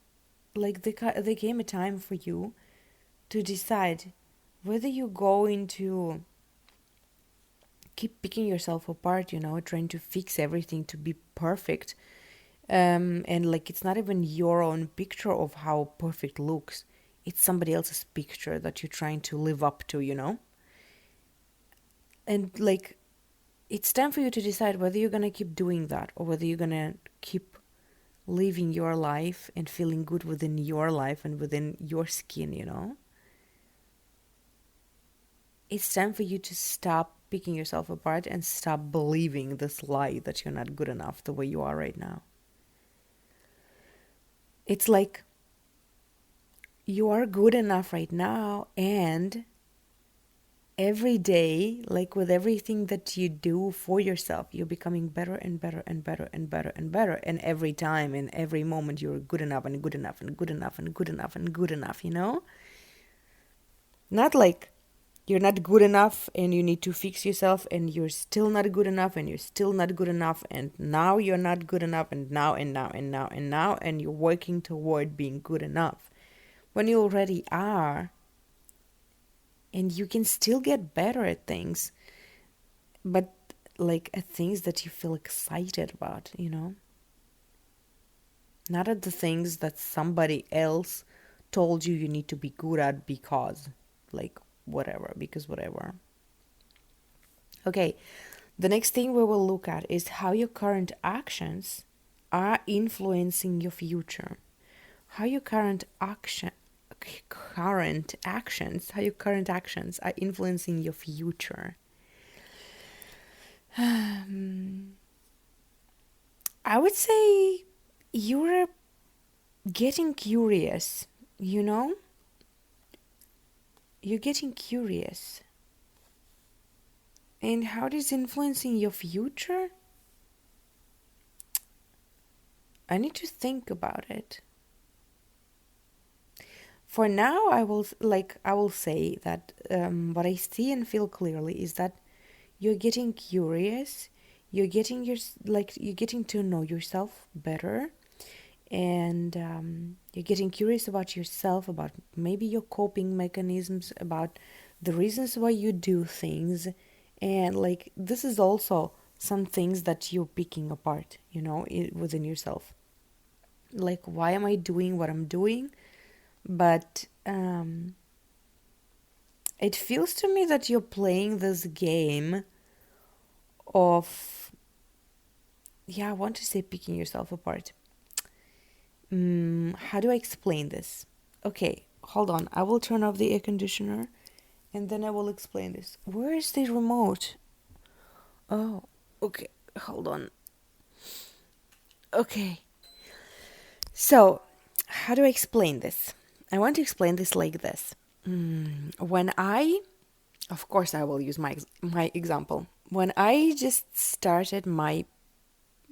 like there came a time for you to decide whether you're going to keep picking yourself apart, you know, trying to fix everything to be perfect. And like it's not even your own picture of how perfect looks. It's somebody else's picture that you're trying to live up to, you know? And like it's time for you to decide whether you're going to keep doing that or whether you're going to keep living your life and feeling good within your life and within your skin, you know? It's time for you to stop picking yourself apart and stop believing this lie that you're not good enough the way you are right now. It's like you are good enough right now, and every day, like with everything that you do for yourself, you're becoming better and better and better and better and better. And every time and every moment you're good enough and good enough and good enough and good enough and good enough, you know? Not like you're not good enough and you need to fix yourself and you're still not good enough and you're still not good enough and now you're not good enough and now and now and now and now and you're working toward being good enough when you already are. And you can still get better at things, but like at things that you feel excited about, you know? not at the things that somebody else told you need to be good at because, like, whatever, because whatever. Okay, the next thing we will look at is how your current actions are influencing your future. How your current actions are influencing your future. I would say you're getting curious, you know? You're getting curious. And how it is influencing your future? I need to think about it. For now, I will say that what I see and feel clearly is that you're getting curious. You're getting to know yourself better, and you're getting curious about yourself, about maybe your coping mechanisms, about the reasons why you do things, and like this is also some things that you're picking apart, within yourself. Like, why am I doing what I'm doing? But it feels to me that you're playing this game of, I want to say picking yourself apart. How do I explain this? Okay, hold on. I will turn off the air conditioner and then I will explain this. Where is the remote? Oh, okay. Hold on. Okay. So, how do I explain this? I want to explain this like this. Of course, I will use my example. When I just started my,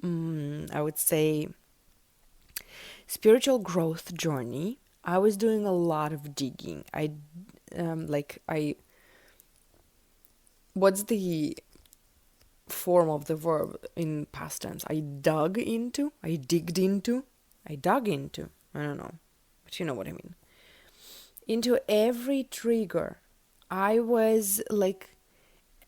I would say, spiritual growth journey, I was doing a lot of digging. What's the form of the verb in past tense? I dug into. I dug into. I don't know, but you know what I mean. Into every trigger. I was like,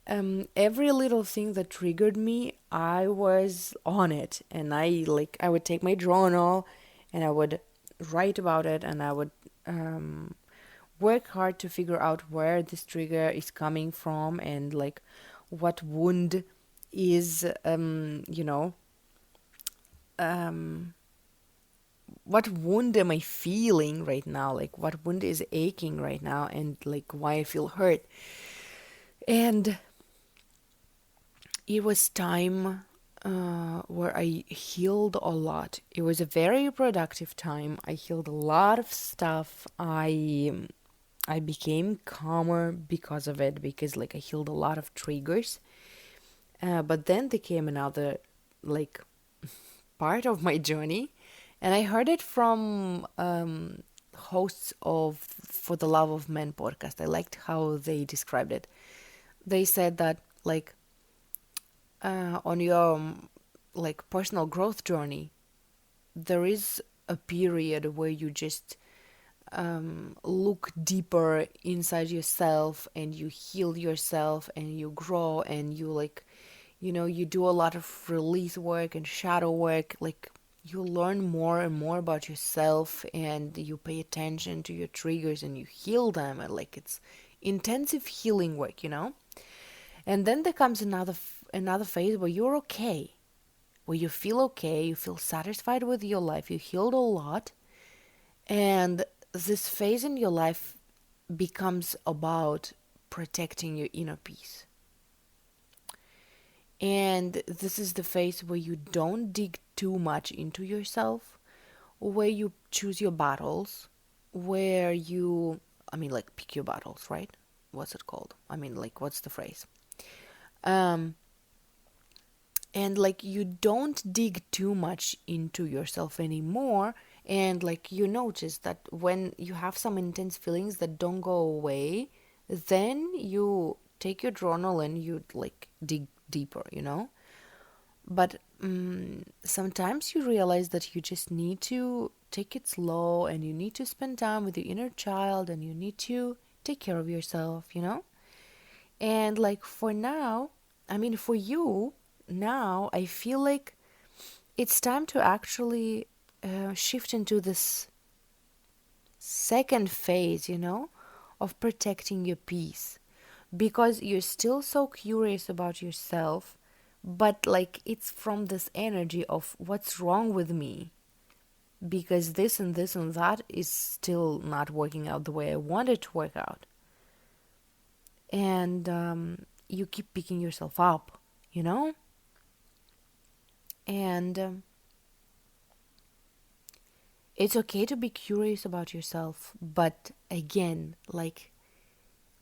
every little thing that triggered me, I was on it, and I would take my journal and I would write about it, and I would work hard to figure out where this trigger is coming from, and like what wound is what wound am I feeling right now, like what wound is aching right now, and like why I feel hurt. And it was time where I healed a lot. It was a very productive time. I healed a lot of stuff. I became calmer because of it, because like I healed a lot of triggers. But then there came another like part of my journey, and I heard it from hosts of For the Love of Men podcast. I liked how they described it. They said that like on your like personal growth journey, there is a period where you just look deeper inside yourself, and you heal yourself, and you grow, and you you do a lot of release work and shadow work. Like you learn more and more about yourself, and you pay attention to your triggers, and you heal them, and like it's intensive healing work. And then there comes another phase where you're okay, where you feel okay, you feel satisfied with your life, you healed a lot, and this phase in your life becomes about protecting your inner peace. And this is the phase where you don't dig too much into yourself, where you choose your battles, where you, pick your battles, right? What's it called? What's the phrase? And like you don't dig too much into yourself anymore, and like you notice that when you have some intense feelings that don't go away, then you take your journal and you like dig deeper, but sometimes you realize that you just need to take it slow, and you need to spend time with your inner child, and you need to take care of yourself, and like for now, for you now, I feel like it's time to actually shift into this second phase, of protecting your peace, because you're still so curious about yourself, but like it's from this energy of what's wrong with me, because this and this and that is still not working out the way I want it to work out. And you keep picking yourself up, you know? And it's okay to be curious about yourself, but again, like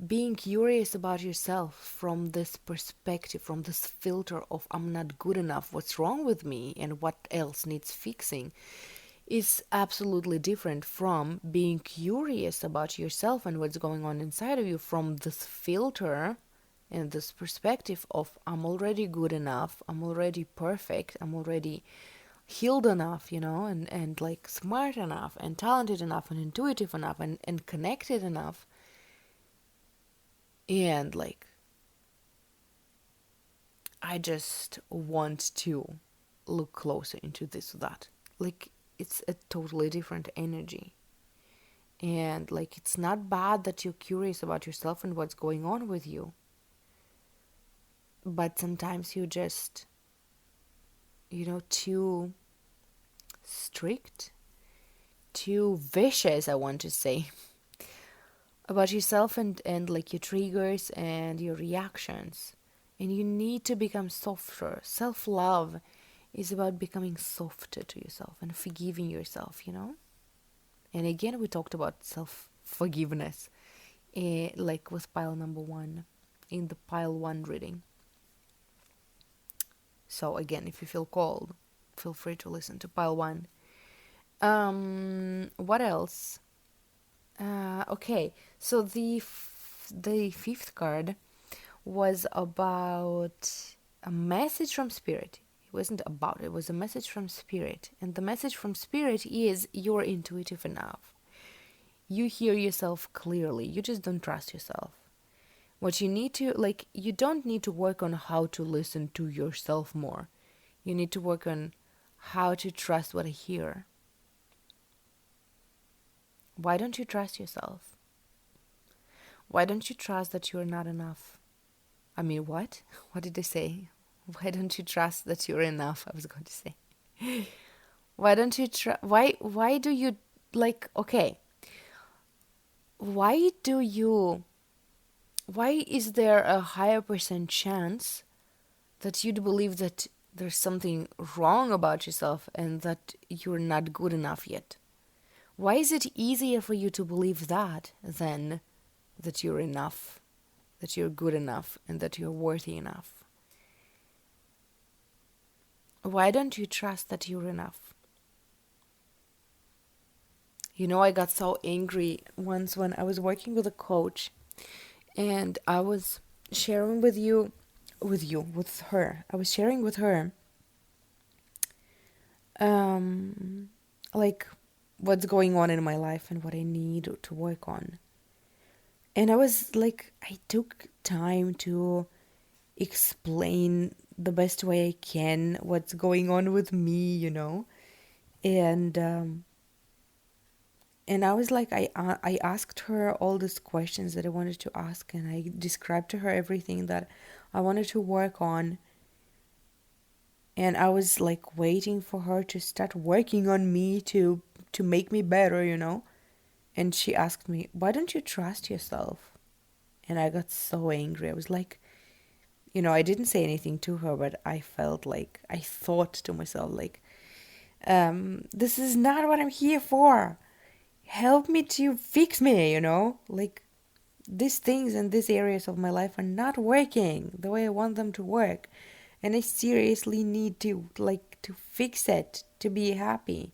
being curious about yourself from this perspective, from this filter of I'm not good enough, what's wrong with me, and what else needs fixing, is absolutely different from being curious about yourself and what's going on inside of you from this filter and this perspective of I'm already good enough, I'm already perfect, I'm already healed enough, and like smart enough and talented enough and intuitive enough and connected enough. And like, I just want to look closer into this or that. Like, it's a totally different energy. And like, it's not bad that you're curious about yourself and what's going on with you. But sometimes you just, too strict, too vicious, I want to say, about yourself and like your triggers and your reactions. And you need to become softer. Self-love is about becoming softer to yourself and forgiving yourself, And again, we talked about self-forgiveness, like with pile number 1, in the pile 1 reading. So again, if you feel called, feel free to listen to pile 1. What else? Okay, so the fifth card was about a message from spirit. It wasn't about, it was a message from spirit. And the message from spirit is you're intuitive enough. You hear yourself clearly. You just don't trust yourself. What you need to, like, you don't need to work on how to listen to yourself more. You need to work on how to trust what I hear. Why don't you trust yourself? Why don't you trust that you're not enough? I mean, what? What did I say? Why don't you trust that you're enough? I was going to say. Why don't you trust? Why do you, like, okay. Why is there a higher percent chance that you'd believe that there's something wrong about yourself and that you're not good enough yet? Why is it easier for you to believe that than that you're enough, that you're good enough, and that you're worthy enough? Why don't you trust that you're enough? I got so angry once when I was working with a coach, and I was sharing with her. I was sharing with her, like what's going on in my life and what I need to work on. And I was like, I took time to explain the best way I can what's going on with me, and I was like, I asked her all these questions that I wanted to ask, and I described to her everything that I wanted to work on. And I was like waiting for her to start working on me to make me better, And she asked me, why don't you trust yourself? And I got so angry. I was like, I didn't say anything to her, but I felt like, I thought to myself, like, this is not what I'm here for. Help me to fix me, Like, these things and these areas of my life are not working the way I want them to work. And I seriously need to, like, to fix it, to be happy.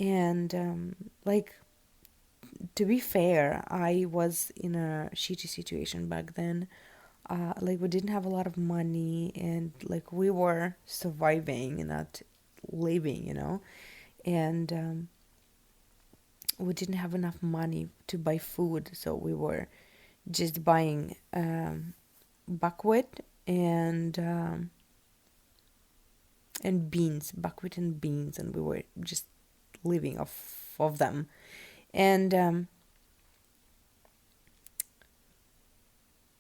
And, like, to be fair, I was in a shitty situation back then. Like, we didn't have a lot of money, and like we were surviving and not living, and we didn't have enough money to buy food, so we were just buying buckwheat and beans, buckwheat and beans, and we were just living of them. And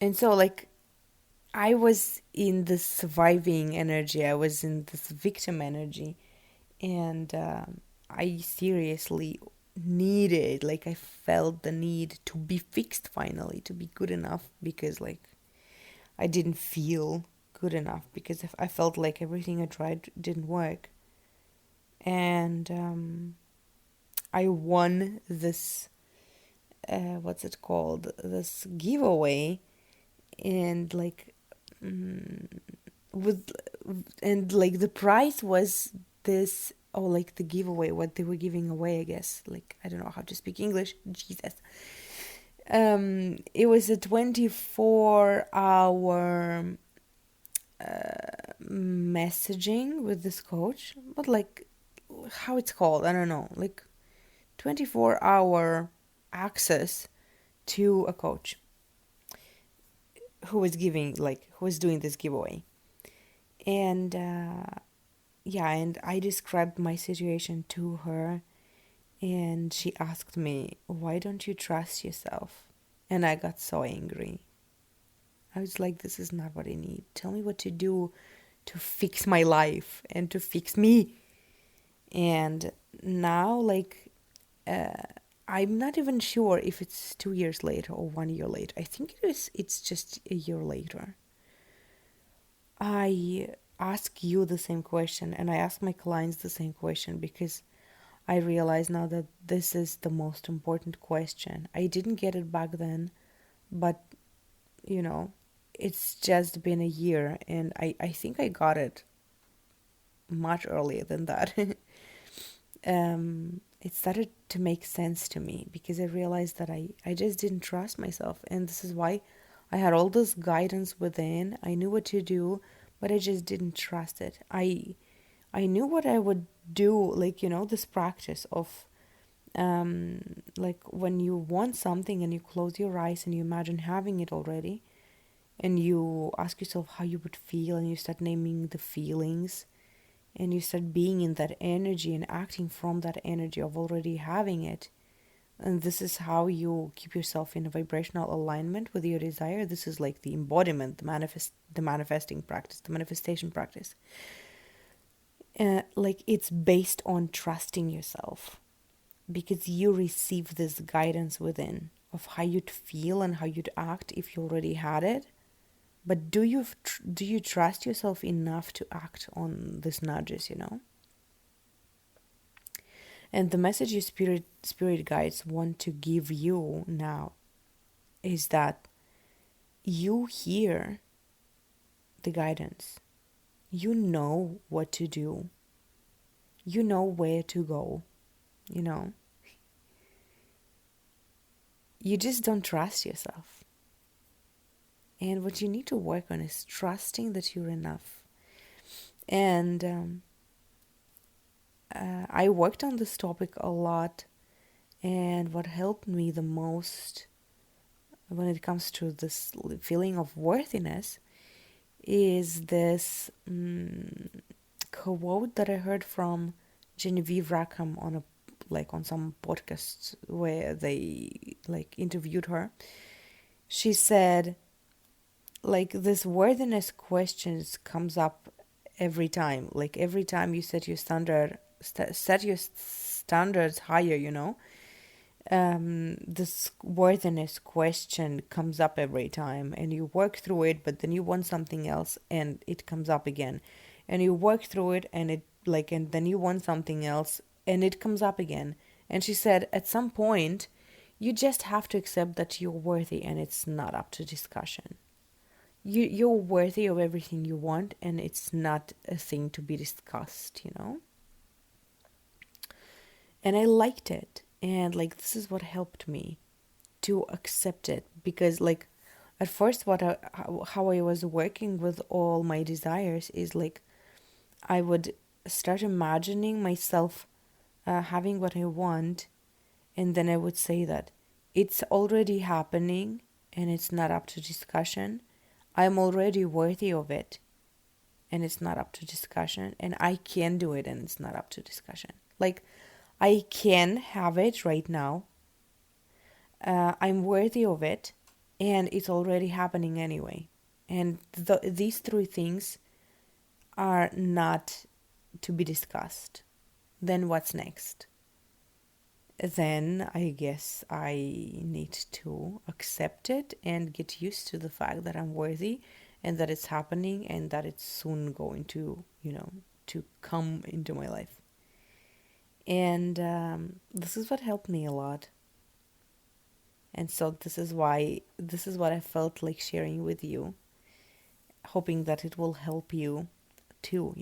and so like I was in this surviving energy, I was in this victim energy, and I seriously needed, like I felt the need to be fixed finally, to be good enough, because like I didn't feel good enough, because if I felt like everything I tried didn't work. And I won this, what's it called? This giveaway, and like, mm, with, and like the prize was this, oh, like the giveaway, what they were giving away, I guess. Like, I don't know how to speak English. Jesus. It was a 24-hour messaging with this coach, but like how it's called, I don't know, like 24-hour access to a coach who was giving, like, who was doing this giveaway. And yeah, and I described my situation to her, and she asked me, why don't you trust yourself? And I got so angry. I was like, this is not what I need. Tell me what to do to fix my life and to fix me. And now, like, uh, I'm not even sure if it's 2 years later or 1 year later. I think it's just a year later. I ask you the same question, and I ask my clients the same question, because I realize now that this is the most important question. I didn't get it back then, but you know, it's just been a year, and I think I got it much earlier than that. It started to make sense to me, because I realized that I just didn't trust myself, and this is why I had all this guidance within. I knew what to do, but I just didn't trust it. I knew what I would do, like, you know, this practice of like when you want something and you close your eyes and you imagine having it already, and you ask yourself how you would feel, and you start naming the feelings, and you start being in that energy and acting from that energy of already having it. And this is how you keep yourself in a vibrational alignment with your desire. This is like the embodiment, the manifesting practice, the manifestation practice. Like, it's based on trusting yourself, because you receive this guidance within of how you'd feel and how you'd act if you already had it. But do you trust yourself enough to act on these nudges, you know? And the message your spirit guides want to give you now is that you hear the guidance. You know what to do. You know where to go, you know? You just don't trust yourself. And what you need to work on is trusting that you're enough. And I worked on this topic a lot, and what helped me the most when it comes to this feeling of worthiness is this quote that I heard from Genevieve Rackham on some podcasts where they like interviewed her. She said, like, this worthiness questions comes up every time. Like, every time you set your standards higher, you know, this worthiness question comes up every time, and you work through it, but then you want something else and it comes up again, and you work through it, and then you want something else and it comes up again. And she said, at some point you just have to accept that you're worthy, and it's not up to discussion. You're worthy of everything you want, and it's not a thing to be discussed, you know? And I liked it. And like, this is what helped me to accept it, because like at first how I was working with all my desires is like I would start imagining myself having what I want, and then I would say that it's already happening and it's not up to discussion. I'm already worthy of it and it's not up to discussion, and I can do it and it's not up to discussion. Like, I can have it right now. I'm worthy of it, and it's already happening anyway. And these three things are not to be discussed. Then what's next? Then I guess I need to accept it and get used to the fact that I'm worthy and that it's happening and that it's soon going to, to come into my life. And this is what helped me a lot. And so this is what I felt like sharing with you, hoping that it will help you too.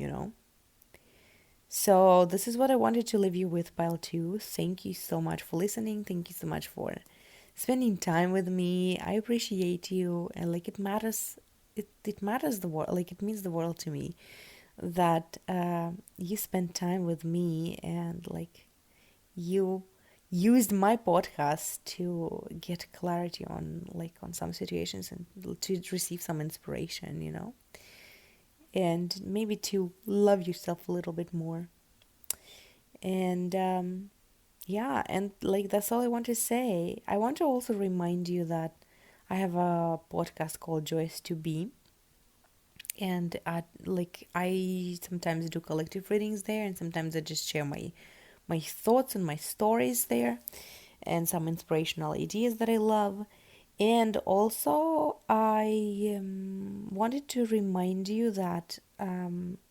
So this is what I wanted to leave you with, pile 2. Thank you so much for listening. Thank you so much for spending time with me. I appreciate you, and like it matters. It matters the world. Like it means the world to me that you spend time with me, and like you used my podcast to get clarity on some situations and to receive some inspiration, and maybe to love yourself a little bit more. And yeah, and like that's all I want to say. I want to also remind you that I have a podcast called Joyous to Be, and I sometimes do collective readings there, and sometimes I just share my thoughts and my stories there, and some inspirational ideas that I love. And also, I wanted to remind you that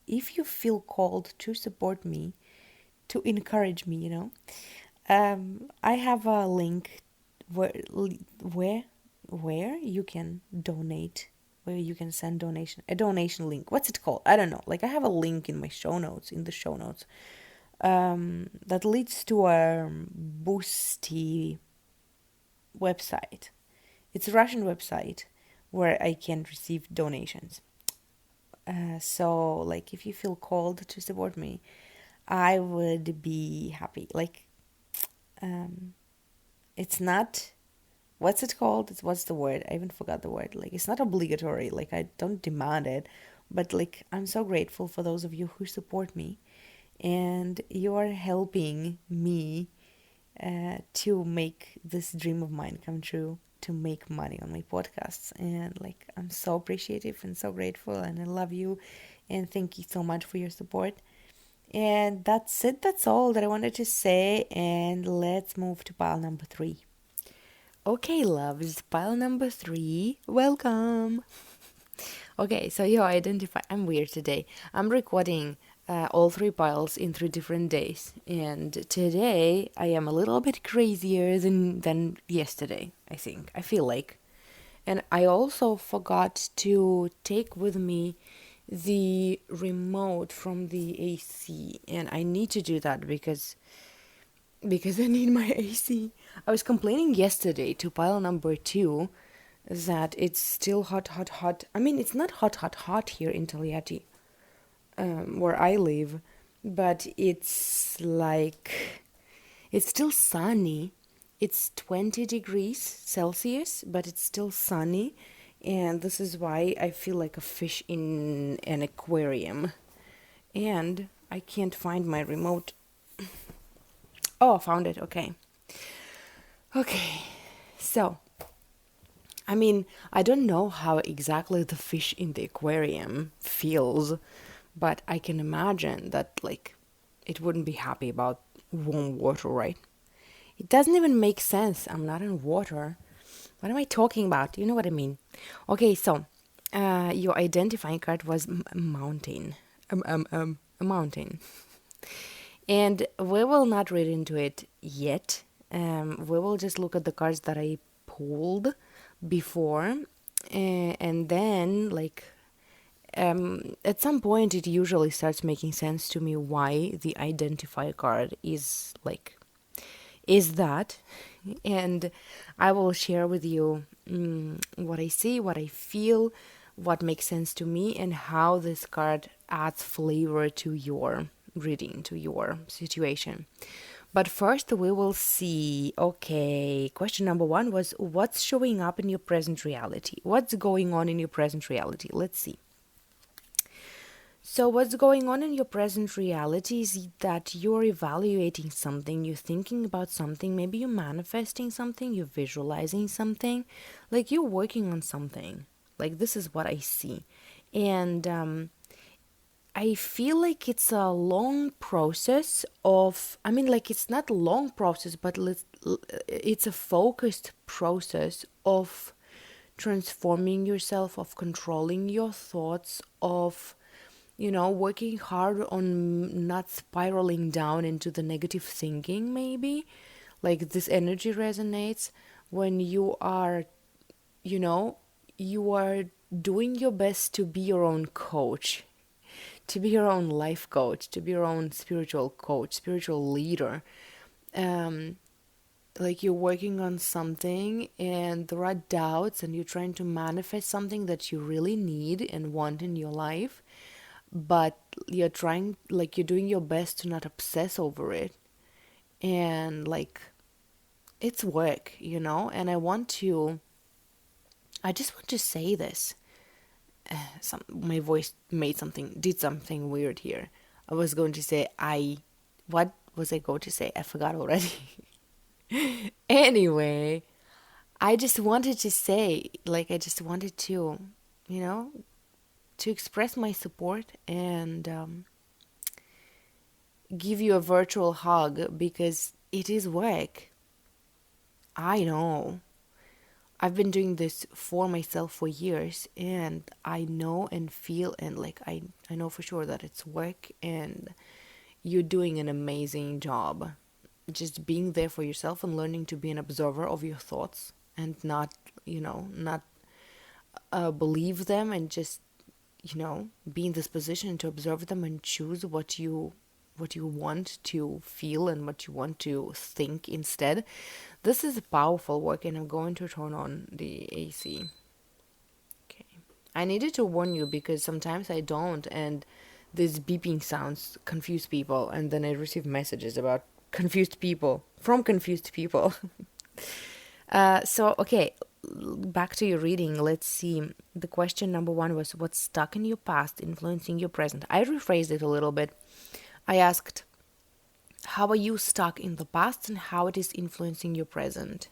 if you feel called to support me, to encourage me, I have a link where where you can donate, where you can send a donation link. What's it called? I don't know. Like I have a link in the show notes, that leads to a Boosty website. It's a Russian website where I can receive donations. So, like, if you feel called to support me, I would be happy. Like, it's not, what's it called? What's the word? I even forgot the word. Like, it's not obligatory. Like, I don't demand it. But, like, I'm so grateful for those of you who support me. And you are helping me to make this dream of mine come true, to make money on my podcasts. And like I'm so appreciative and so grateful, and I love you, and thank you so much for your support. And that's it. That's all that I wanted to say. And let's move to pile number 3. Okay, loves, pile number 3. Welcome. Okay, so you identify. I'm weird today. I'm recording all 3 piles in 3 different days, and today I am a little bit crazier than yesterday. I feel like, and I also forgot to take with me the remote from the AC, and I need to do that because I need my AC. I was complaining yesterday to pile number 2 that it's still hot, hot, hot. I mean, it's not hot, hot, hot here in Togliatti, where I live, but it's still sunny. It's 20 degrees Celsius, but it's still sunny, and this is why I feel like a fish in an aquarium. And I can't find my remote. Oh, I found it. Okay. So, I mean, I don't know how exactly the fish in the aquarium feels, but I can imagine that, like, it wouldn't be happy about warm water, right? It doesn't even make sense. I'm not in water. What am I talking about? You know what I mean. Okay, so your identifying card was a mountain. A mountain. And we will not read into it yet. We will just look at the cards that I pulled before. And then, like, at some point, it usually starts making sense to me why the identifier card is that. And I will share with you what I see, what I feel, what makes sense to me, and how this card adds flavor to your reading, to your situation. But first, we will see. Okay, question number 1 was, what's showing up in your present reality? What's going on in your present reality? Let's see. So, what's going on in your present reality is that you're evaluating something, you're thinking about something, maybe you're manifesting something, you're visualizing something, like you're working on something. Like, this is what I see. And I feel like it's a long process of, I mean, like, it's not a long process, but it's a focused process of transforming yourself, of controlling your thoughts, of working hard on not spiraling down into the negative thinking, maybe. Like, this energy resonates when you know, you are doing your best to be your own coach, to be your own life coach, to be your own spiritual coach, spiritual leader. Um, like, you're working on something and there are doubts and you're trying to manifest something that you really need and want in your life, but you're doing your best to not obsess over it. And like, it's work, and I just want to say this. My voice did something weird here. I was going to say, what was I going to say? I forgot already. Anyway, I just wanted to say, I just wanted to, you know, to express my support and give you a virtual hug because it is work. I know. I've been doing this for myself for years and I know and feel and I know for sure that it's work and you're doing an amazing job. Just being there for yourself and learning to be an observer of your thoughts and not believe them and just be in this position to observe them and choose what you want to feel and what you want to think instead. This is powerful work, and I'm going to turn on the AC. Okay. I needed to warn you because sometimes I don't, and these beeping sounds confuse people, and then I receive messages about confused people from confused people. Okay, back to your reading. Let's see. The question number one was, what's stuck in your past influencing your present? I rephrased it a little bit. I asked, how are you stuck in the past and how it is influencing your present?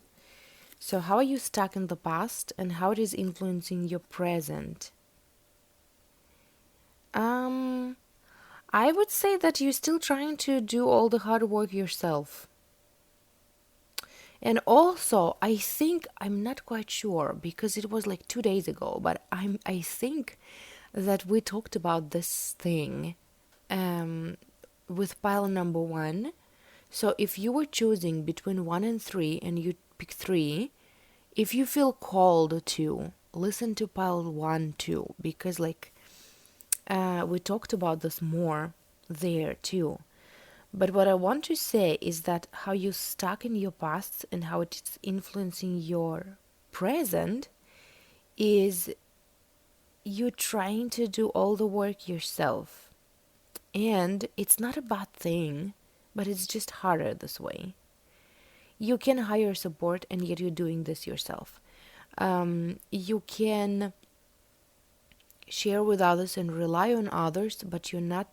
So, how are you stuck in the past and how it is influencing your present? I would say that you're still trying to do all the hard work yourself. And also, I think, I'm not quite sure because it was like 2 days ago, but I think that we talked about this thing with pile number one. So if you were choosing between 1 and 3 and you pick 3, if you feel called to listen to pile 1 too, because we talked about this more there too. But what I want to say is that how you stuck in your past and how it's influencing your present is you trying to do all the work yourself. And it's not a bad thing, but it's just harder this way. You can hire support and yet you're doing this yourself. You can share with others and rely on others, but you're not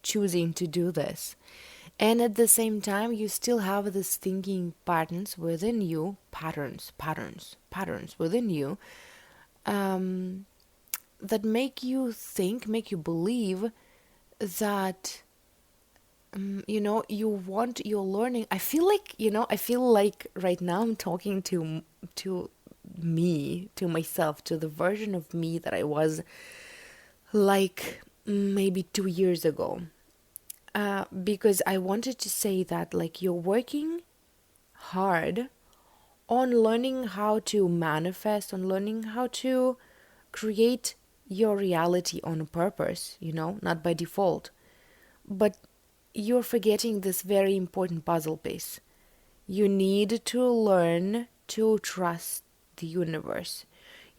choosing to do this. And at the same time, you still have this thinking patterns within you, patterns within you, that make you think, make you believe that you're learning. I feel like right now I'm talking to me, to myself, to the version of me that I was like maybe 2 years ago. Because I wanted to say that you're working hard on learning how to manifest, on learning how to create your reality on purpose, not by default. But you're forgetting this very important puzzle piece. You need to learn to trust the universe.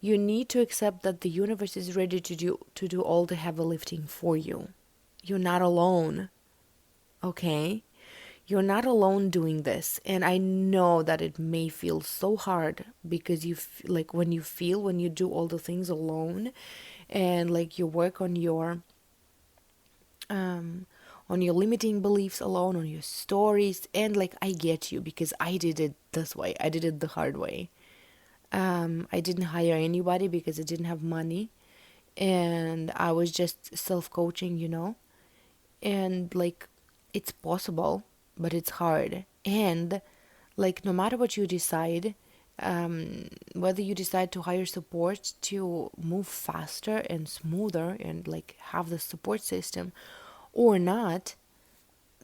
You need to accept that the universe is ready to do all the heavy lifting for you. You're not alone. Okay? You're not alone doing this. And I know that it may feel so hard because when you do all the things alone and like you work um on your limiting beliefs alone, on your stories. And like I get you, because I did it this way. I did it the hard way. I didn't hire anybody because I didn't have money, and I was just self-coaching, and like it's possible, but it's hard. And like no matter what you decide, whether you decide to hire support to move faster and smoother and like have the support system or not,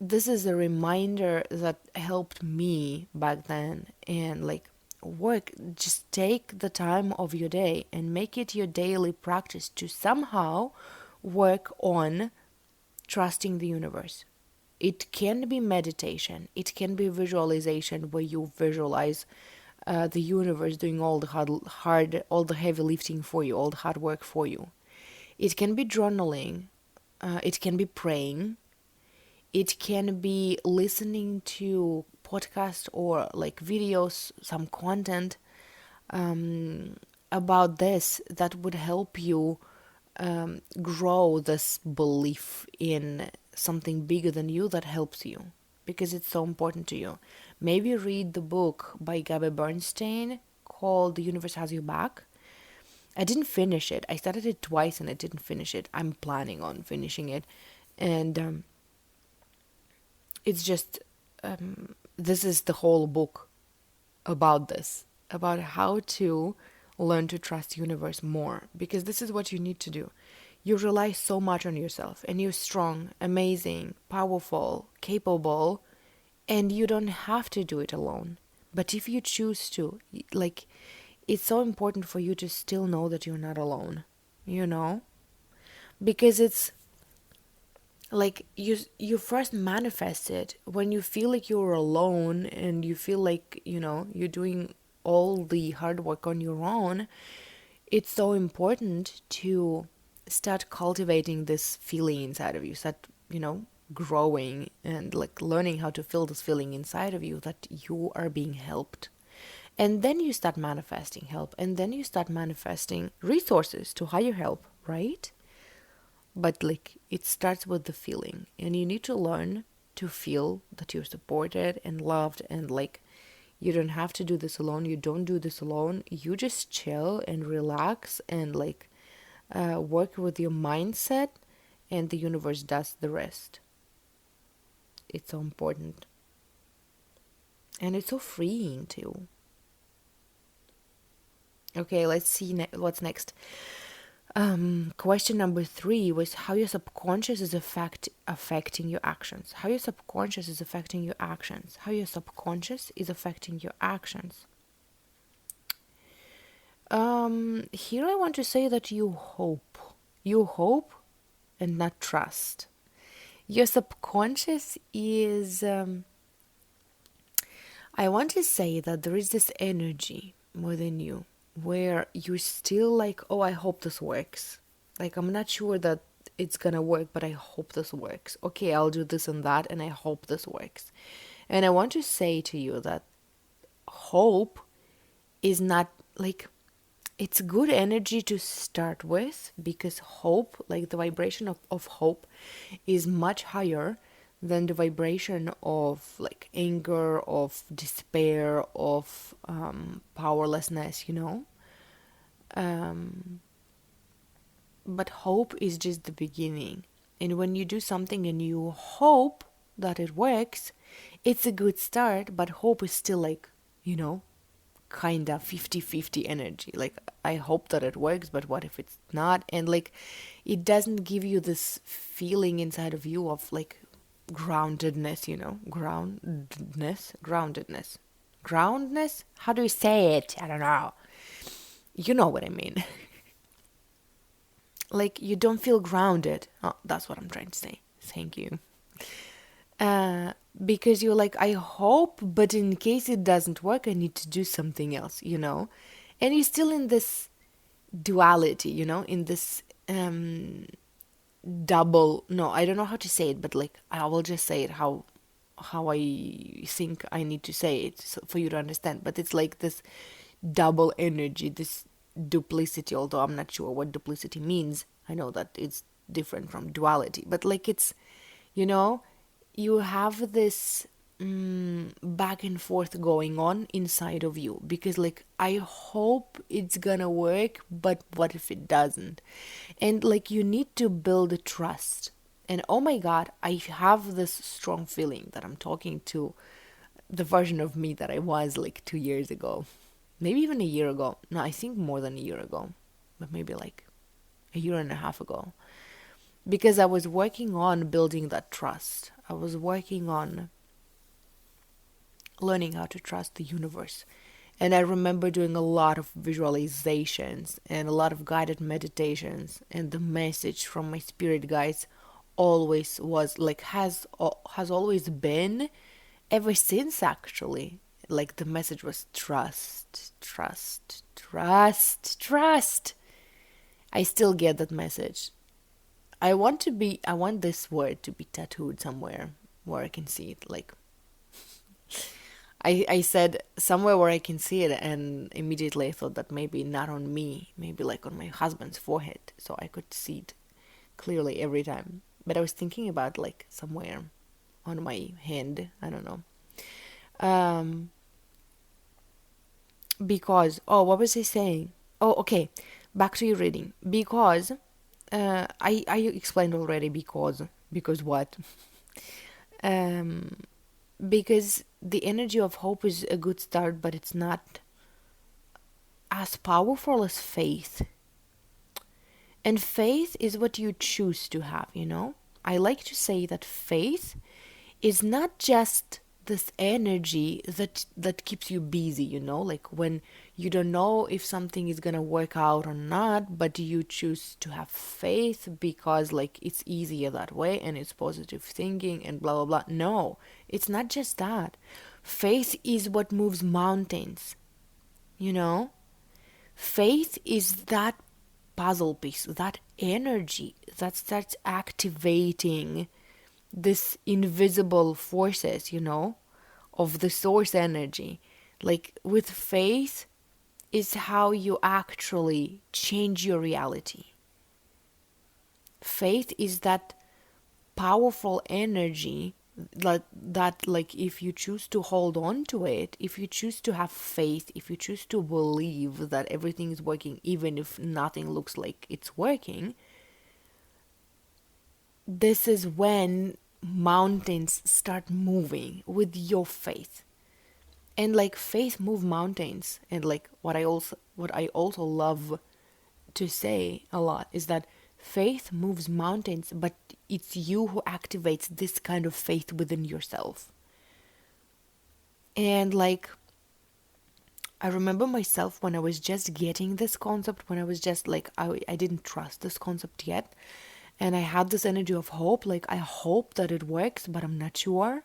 this is a reminder that helped me back then. And like work, just take the time of your day and make it your daily practice to somehow work on trusting the universe. It can be meditation, it can be visualization where you visualize the universe doing all the all the heavy lifting for you, all the hard work for you. It can be journaling, it can be praying, it can be listening to podcasts or like videos, some content about this that would help you grow this belief in something bigger than you that helps you, because it's so important to you. Maybe read the book by Gabby Bernstein called The Universe Has Your Back. I didn't finish it. I started it twice and I didn't finish it. I'm planning on finishing it. And it's just, this is the whole book about this, about how to learn to trust the universe more, because this is what you need to do. You rely so much on yourself, and you're strong, amazing, powerful, capable, and you don't have to do it alone. But if you choose to, like, it's so important for you to still know that you're not alone, because it's like you first manifest it when you feel like you're alone, and you feel like you're doing all the hard work on your own. It's so important to start cultivating this feeling inside of you, start growing and like learning how to feel this feeling inside of you that you are being helped. And then you start manifesting help, and then you start manifesting resources to hire help, right? But like it starts with the feeling, and you need to learn to feel that you're supported and loved, and like you don't have to do this alone. You don't do this alone. You just chill and relax and like work with your mindset, and the universe does the rest. It's so important, and it's so freeing too. Okay, let's see what's next. Question number 3 was how your subconscious is affecting your actions. How your subconscious is affecting your actions. How your subconscious is affecting your actions. Here I want to say that you hope. You hope and not trust. Your subconscious is, I want to say that there is this energy within you where you're still like, oh, I hope this works. Like, I'm not sure that it's gonna work, but I hope this works. Okay, I'll do this and that, and I hope this works. And I want to say to you that hope is not like, it's good energy to start with, because hope, like the vibration of hope, is much higher than the vibration of like anger, of despair, of powerlessness, but hope is just the beginning. And when you do something and you hope that it works, it's a good start, but hope is still like, kind of 50-50 energy. Like, I hope that it works, but what if it's not? And like, it doesn't give you this feeling inside of you of like groundedness, groundedness. How do you say it? I don't know. You know what I mean. Like, you don't feel grounded. Oh, that's what I'm trying to say. Thank you. Because you're like, I hope, but in case it doesn't work, I need to do something else, and you're still in this duality, in this double, no, I don't know how to say it, but like, I will just say it how I think I need to say it, so for you to understand. But it's like this double energy, this duplicity, although I'm not sure what duplicity means. I know that it's different from duality, but like it's, you know, you have this back and forth going on inside of you, because like I hope it's gonna work, but what if it doesn't? And like you need to build a trust. And oh my god, I have this strong feeling that I'm talking to the version of me that I was like 2 years ago, maybe even a year ago. No, I think more than a year ago, but maybe like a year and a half ago, because I was working on building that trust. I was working on learning how to trust the universe. And I remember doing a lot of visualizations and a lot of guided meditations, and the message from my spirit guides always was like has always been, ever since actually, like the message was trust, trust, trust, trust. I still get that message. I want this word to be tattooed somewhere where I can see it. Like I said somewhere where I can see it, and immediately I thought that maybe not on me, maybe like on my husband's forehead, so I could see it clearly every time. But I was thinking about like somewhere on my hand, I don't know. Um, because, oh, what was I saying? Oh, okay, back to your reading. Because, I explained already because what? Um, because the energy of hope is a good start, but it's not as powerful as faith. And faith is what you choose to have, you know? I like to say that faith is not just this energy that keeps you busy, you know, like when you don't know if something is gonna work out or not, but you choose to have faith because like it's easier that way and it's positive thinking and blah blah blah. No, it's not just that. Faith is what moves mountains, you know. Faith is that puzzle piece, that energy that starts activating this invisible forces, you know, of the source energy. Like with faith is how you actually change your reality. Faith is that powerful energy that like if you choose to hold on to it, if you choose to have faith, if you choose to believe that everything is working even if nothing looks like it's working, this is when mountains start moving with your faith. And like faith move mountains. And like what I also love to say a lot is that faith moves mountains, but it's you who activates this kind of faith within yourself. And like I remember myself when I was just getting this concept, when I was just like I didn't trust this concept yet, and I had this energy of hope, like I hope that it works but I'm not sure.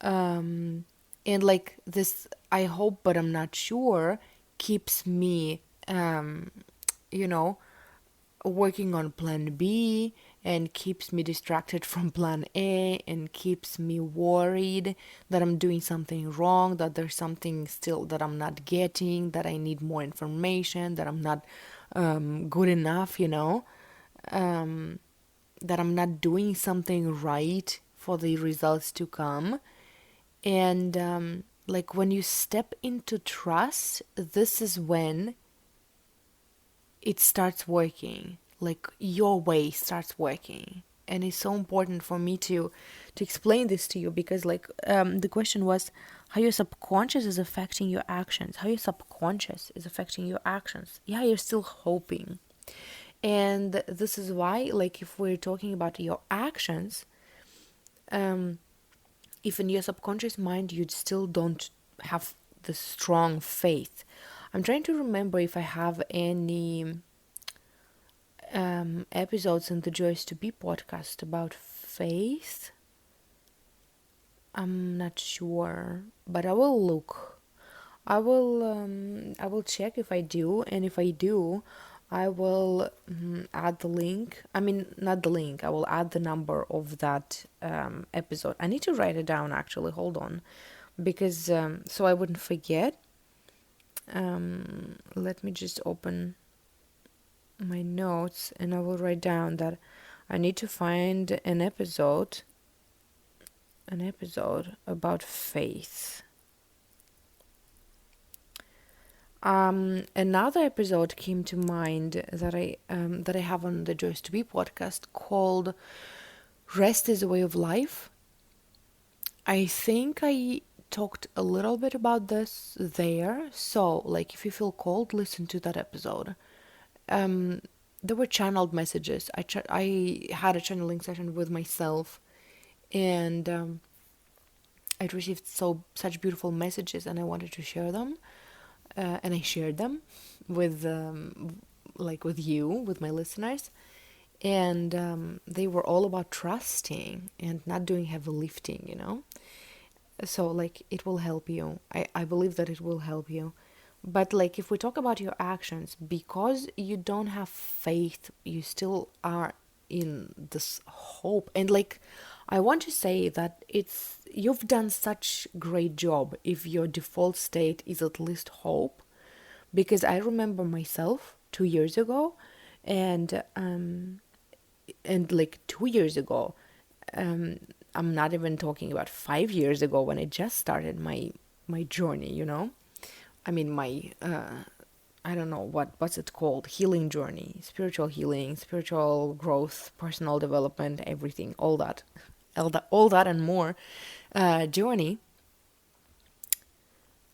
And like this I hope but I'm not sure keeps me you know, working on plan B, and keeps me distracted from plan A, and keeps me worried that I'm doing something wrong, that there's something still that I'm not getting, that I need more information, that I'm not good enough, you know, that I'm not doing something right for the results to come. And like when you step into trust, this is when it starts working, like your way starts working. And it's so important for me to explain this to you, because like the question was how your subconscious is affecting your actions, how your subconscious is affecting your actions. Yeah, you're still hoping. And this is why, like, if we're talking about your actions, if in your subconscious mind you still don't have the strong faith. I'm trying to remember if I have any episodes in the Joyous to Be podcast about faith. I'm not sure, but I will look. I will check if I do, and if I do, I will add the link. I mean, not the link. I will add the number of that episode. I need to write it down actually. Hold on, because so I wouldn't forget. Let me just open my notes and I will write down that I need to find an episode about faith. Another episode came to mind that I have on the Joyous to Be podcast called Rest is a Way of Life. I think I talked a little bit about this there. So, like, if you feel cold, listen to that episode. There were channeled messages. I had a channeling session with myself, and I received such beautiful messages, and I wanted to share them. And I shared them with with you, with my listeners, and they were all about trusting and not doing heavy lifting. So like it will help you. I believe that it will help you. But like if we talk about your actions, because you don't have faith, you still are in this hope. And like I want to say that you've done such great job if your default state is at least hope. Because I remember myself 2 years ago, and like 2 years ago, I'm not even talking about 5 years ago when I just started my journey. I mean my I don't know what's it called, healing journey, spiritual healing, spiritual growth, personal development, everything, all that and more journey.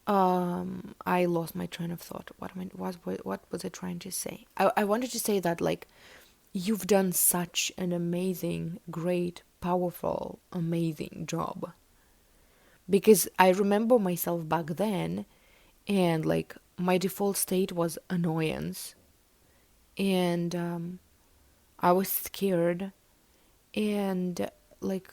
I lost my train of thought. What was I trying to say? I wanted to say that like you've done such an amazing, great, powerful, amazing job. Because I remember myself back then, and like my default state was annoyance, and I was scared, and like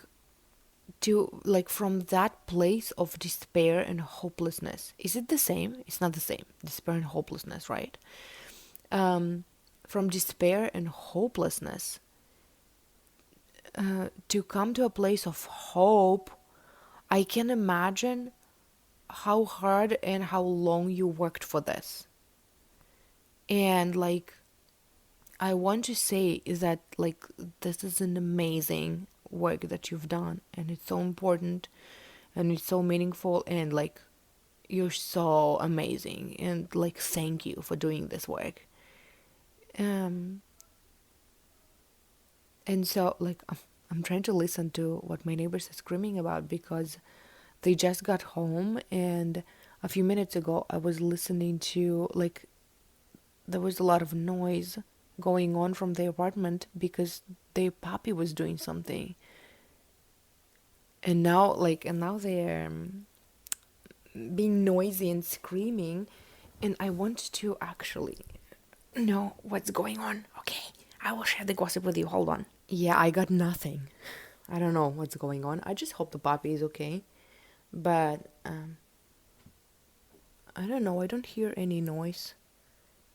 from that place of despair and hopelessness. Is it the same? It's not the same. Despair and hopelessness, right? From despair and hopelessness to come to a place of hope. I can imagine how hard and how long you worked for this. And like I want to say is that like this is an amazing work that you've done, and it's so important, and it's so meaningful, and like you're so amazing, and like thank you for doing this work. um and so like I'm trying to listen to what my neighbors are screaming about, because they just got home, and a few minutes ago I was listening to like there was a lot of noise going on from the apartment because their puppy was doing something. And now they're being noisy and screaming, and I want to actually know what's going on. Okay, I will share the gossip with you. Hold on. Yeah, I got nothing. I don't know what's going on. I just hope the puppy is okay. But I don't know. I don't hear any noise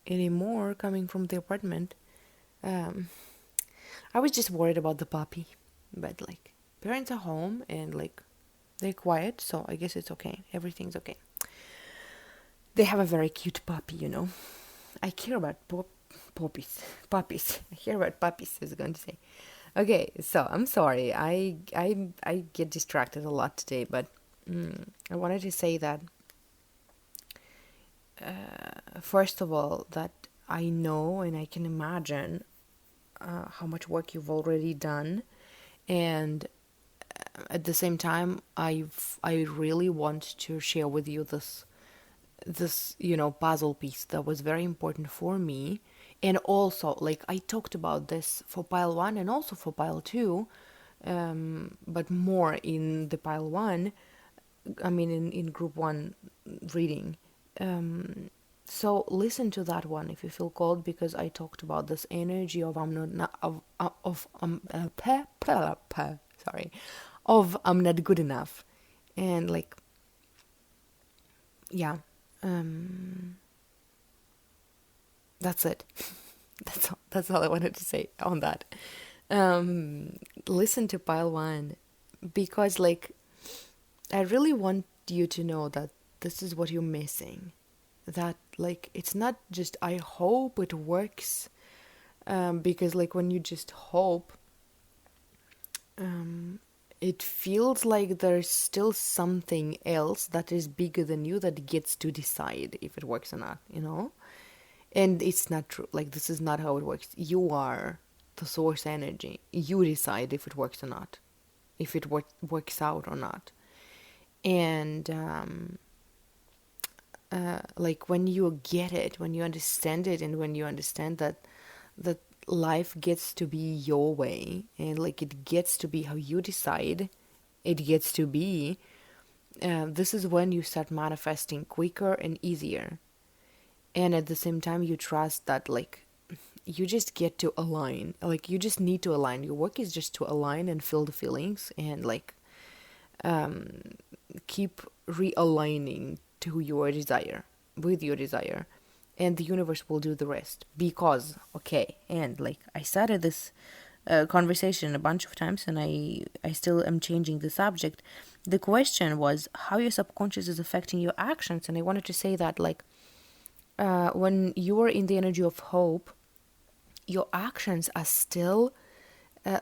anymore coming from the apartment. Um, I was just worried about the puppy. But like, parents are home and like they're quiet, so I guess it's okay. Everything's okay. They have a very cute puppy. I care about puppies. I care about puppies, I was going to say. Okay, so I'm sorry. I get distracted a lot today, but I wanted to say that first of all, that I know and I can imagine how much work you've already done, and at the same time, I really want to share with you this puzzle piece that was very important for me. And also like I talked about this for pile 1 and also for pile 2, but more in the pile 1, I mean in group 1 reading. So listen to that one if you feel called, because I talked about this energy of sorry, of I'm not good enough. And like, yeah, that's it. That's all I wanted to say on that. Listen to pile 1, because like I really want you to know that this is what you're missing. that like it's not just I hope it works, because like when you just hope, it feels like there's still something else that is bigger than you that gets to decide if it works or not, you know? And it's not true. Like, this is not how it works. You are the source energy. You decide if it works or not, if it works out or not. And like when you get it, when you understand it, and when you understand that life gets to be your way, and like it gets to be how you decide it gets to be, this is when you start manifesting quicker and easier. And at the same time, you trust that like you just get to align. Like you just need to align. Your work is just to align and feel the feelings, and like keep realigning to your desire, with your desire, and the universe will do the rest. Because okay, and like I started this conversation a bunch of times, and I still am changing the subject. The question was how your subconscious is affecting your actions, and I wanted to say that like when you are in the energy of hope, your actions are still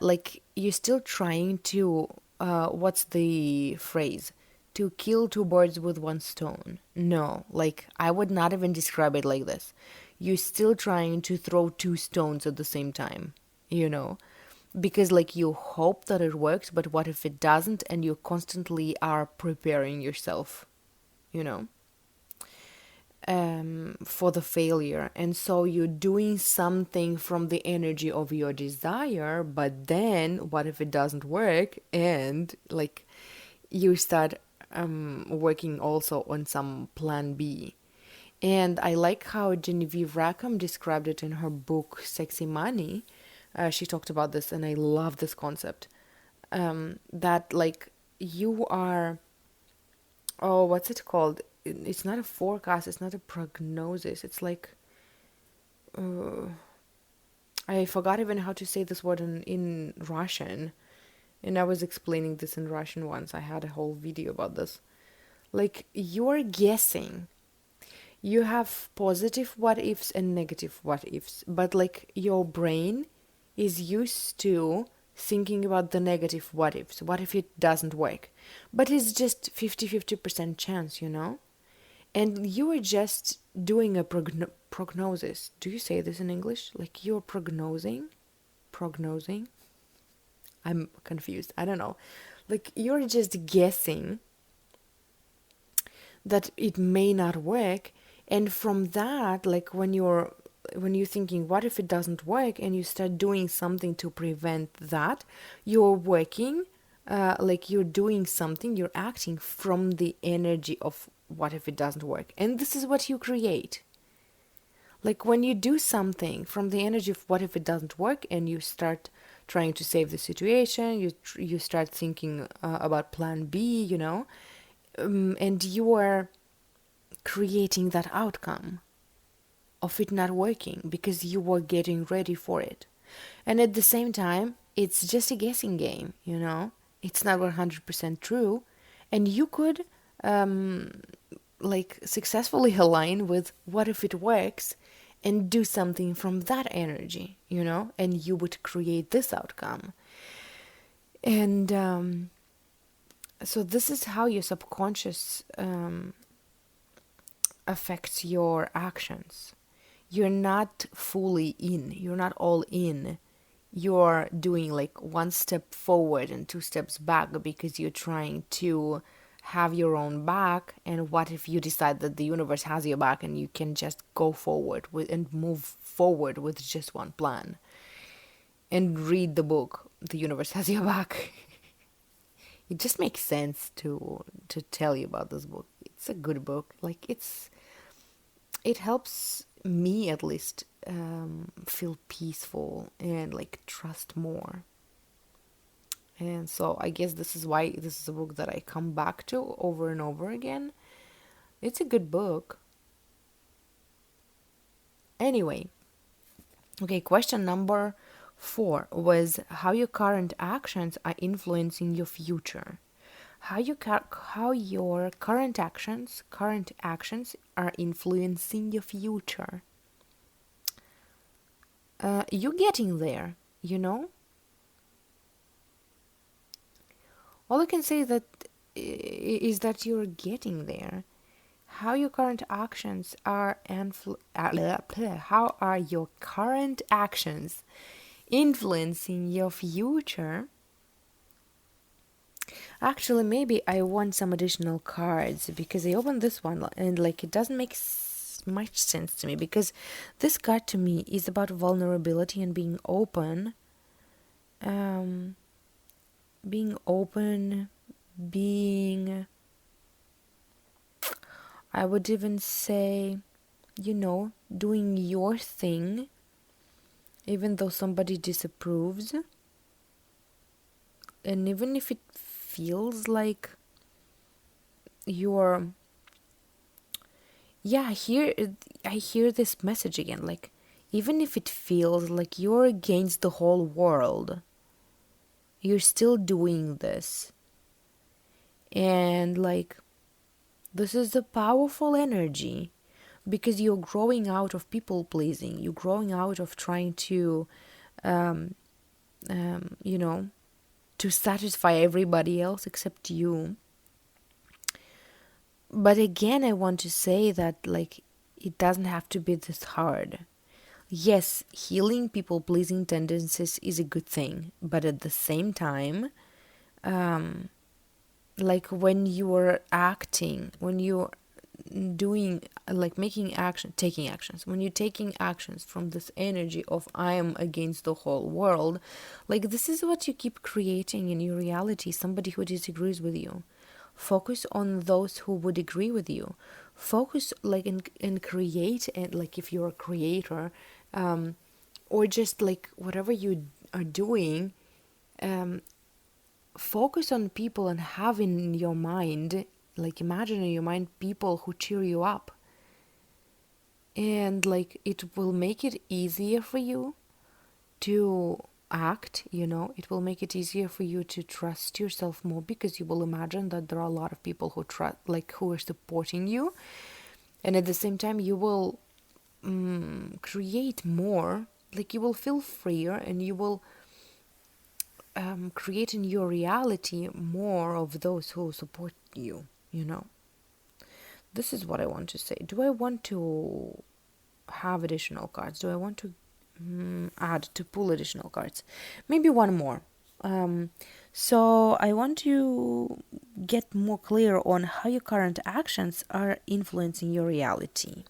like you're still trying to what's the phrase, to kill two birds with one stone. No, like I would not even describe it like this. You're still trying to throw two stones at the same time, you know, because like you hope that it works, but what if it doesn't, and you constantly are preparing yourself, you know, for the failure. And so you're doing something from the energy of your desire, but then what if it doesn't work, and like you start working also on some plan B. And I like how Genevieve Rackham described it in her book Sexy Money. She talked about this, and I love this concept, that like you are, oh, what's it called? It's not a forecast, it's not a prognosis, it's like I forgot even how to say this word in Russian, and I was explaining this in Russian once. I had a whole video about this. Like you're guessing, you have positive what ifs and negative what ifs, but like your brain is used to thinking about the negative what ifs. What if it doesn't work? But it's just 50-50% chance, you know? And you are just doing a prognosis. Do you say this in English? Like you're prognosing? Prognosing? I'm confused. I don't know. Like you're just guessing that it may not work, and from that, like when you're thinking what if it doesn't work, and you start doing something to prevent that, you're working like you're doing something, you're acting from the energy of what if it doesn't work. And this is what you create. Like when you do something from the energy of what if it doesn't work, and you start trying to save the situation, you start thinking about plan B, you know, and you are creating that outcome of it not working because you were getting ready for it. And at the same time, it's just a guessing game, you know, it's not 100% true, and you could like successfully align with what if it works and do something from that energy, you know, and you would create this outcome. And so this is how your subconscious affects your actions. You're not fully in, you're not all in. You're doing like one step forward and two steps back because you're trying to have your own back. And what if you decide that the universe has your back, and you can just go forward with and move forward with just one plan and read the book The Universe Has Your Back. It just makes sense to tell you about this book. It's a good book. Like it helps me at least feel peaceful and like trust more. And so I guess this is why this is a book that I come back to over and over again. It's a good book. Anyway, okay, question number 4 was how your current actions are influencing your future. how your current actions are influencing your future. You're getting there, you know. All I can say is that you're getting there. How your current actions are how are your current actions influencing your future? Actually, maybe I want some additional cards because I opened this one and like it doesn't make much sense to me, because this card to me is about vulnerability and being open. Um, being open, being, I would even say, doing your thing, even though somebody disapproves. And even if it feels like you're, yeah, I hear this message again, like, even if it feels like you're against the whole world, you're still doing this. And like, this is a powerful energy, because you're growing out of people pleasing, you're growing out of trying to um, you know to satisfy everybody else except you. But again, I want to say that like, it doesn't have to be this hard. Yes, healing people pleasing tendencies is a good thing, but at the same time, um, like when you are acting, when you're doing, like making action, taking actions, when you're taking actions from this energy of I am against the whole world, like this is what you keep creating in your reality, somebody who disagrees with you. Focus on those who would agree with you. Focus like in create, and like if you're a creator, or just like whatever you are doing, um, focus on people and have in your mind, like imagine in your mind people who cheer you up. And like it will make it easier for you to act, it will make it easier for you to trust yourself more, because you will imagine that there are a lot of people who trust, like who are supporting you. And at the same time you will create more, like you will feel freer, and you will create in your reality more of those who support you. This is what I want to say. Do I want to have additional cards? Do I want to add to pull additional cards? Maybe one more. Um, so I want to get more clear on how your current actions are influencing your reality.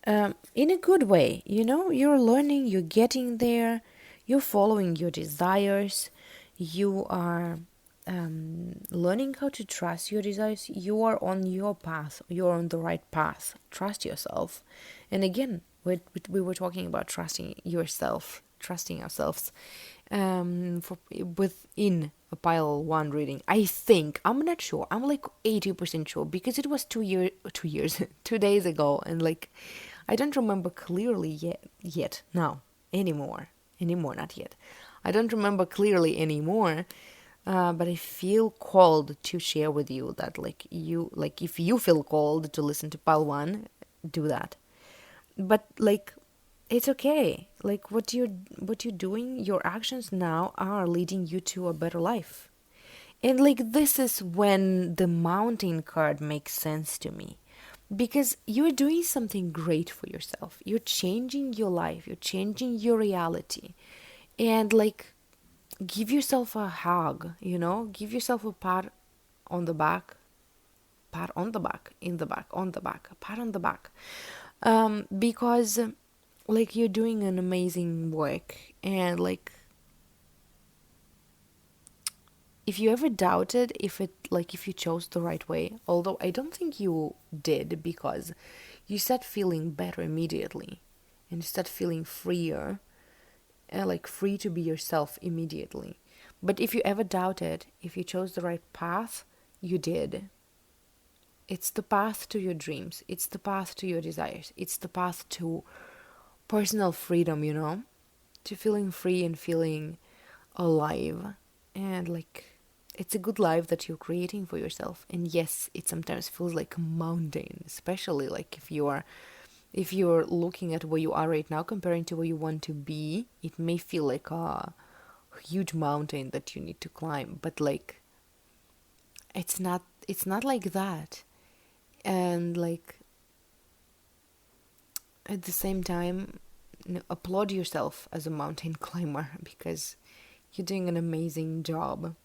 In a good way, you're learning, you're getting there, you're following your desires, you are learning how to trust your desires. You are on your path, you're on the right path. Trust yourself. And again, we were talking about trusting yourself, trusting ourselves, within a pile one reading. I think, I'm not sure, I'm like 80% sure, because it was 2 years 2 days ago, and like I don't remember clearly yet now anymore, not yet. I don't remember clearly anymore, but I feel called to share with you that like if you feel called to listen to pile one, do that. But like, it's okay. Like what you're doing, your actions now are leading you to a better life. And like, this is when the mountain card makes sense to me, because you're doing something great for yourself. You're changing your life, you're changing your reality. And like, give yourself a hug, give yourself a pat on the back, pat on the back, in the back, on the back, pat on the back. Because like, you're doing an amazing work. And like, if you ever doubted if you chose the right way, although I don't think you did, because you start feeling better immediately, and you start feeling freer, like free to be yourself immediately. But if you ever doubted if you chose the right path, you did. It's the path to your dreams, it's the path to your desires, it's the path to personal freedom, to feeling free and feeling alive. And like, it's a good life that you're creating for yourself. And yes, it sometimes feels like a mountain, especially like if you're looking at where you are right now comparing to where you want to be. It may feel like a huge mountain that you need to climb, but like it's not like that. And like at the same time, applaud yourself as a mountain climber, because you're doing an amazing job.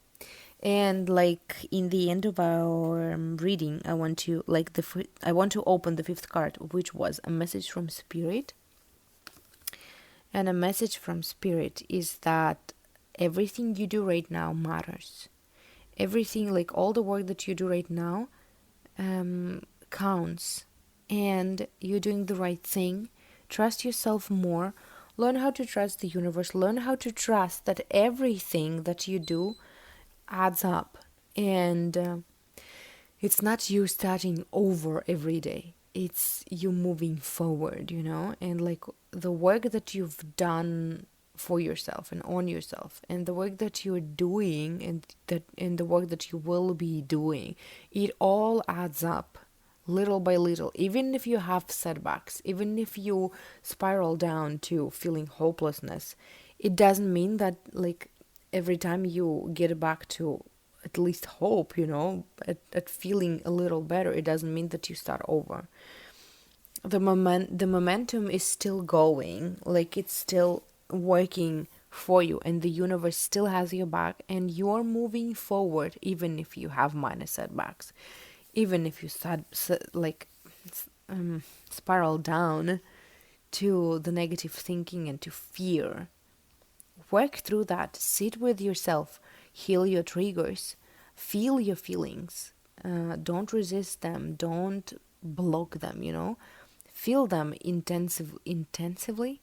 And like in the end of our reading, I want to I want to open the fifth card, which was a message from spirit. And a message from spirit is that everything you do right now matters. Everything, like all the work that you do right now, counts, and you're doing the right thing. Trust yourself more. Learn how to trust the universe. Learn how to trust that everything that you do adds up. And it's not you starting over every day. It's you moving forward, and like the work that you've done for yourself and on yourself, and the work that you're doing, and the work that you will be doing, it all adds up little by little. Even if you have setbacks, even if you spiral down to feeling hopelessness, it doesn't mean that like every time you get back to at least hope, at feeling a little better, it doesn't mean that you start over. The momentum is still going, like it's still working for you, and the universe still has your back, and you're moving forward even if you have minor setbacks, even if you spiral down to the negative thinking and to fear. Work through that. Sit with yourself. Heal your triggers. Feel your feelings. Don't resist them. Don't block them. Feel them intensively.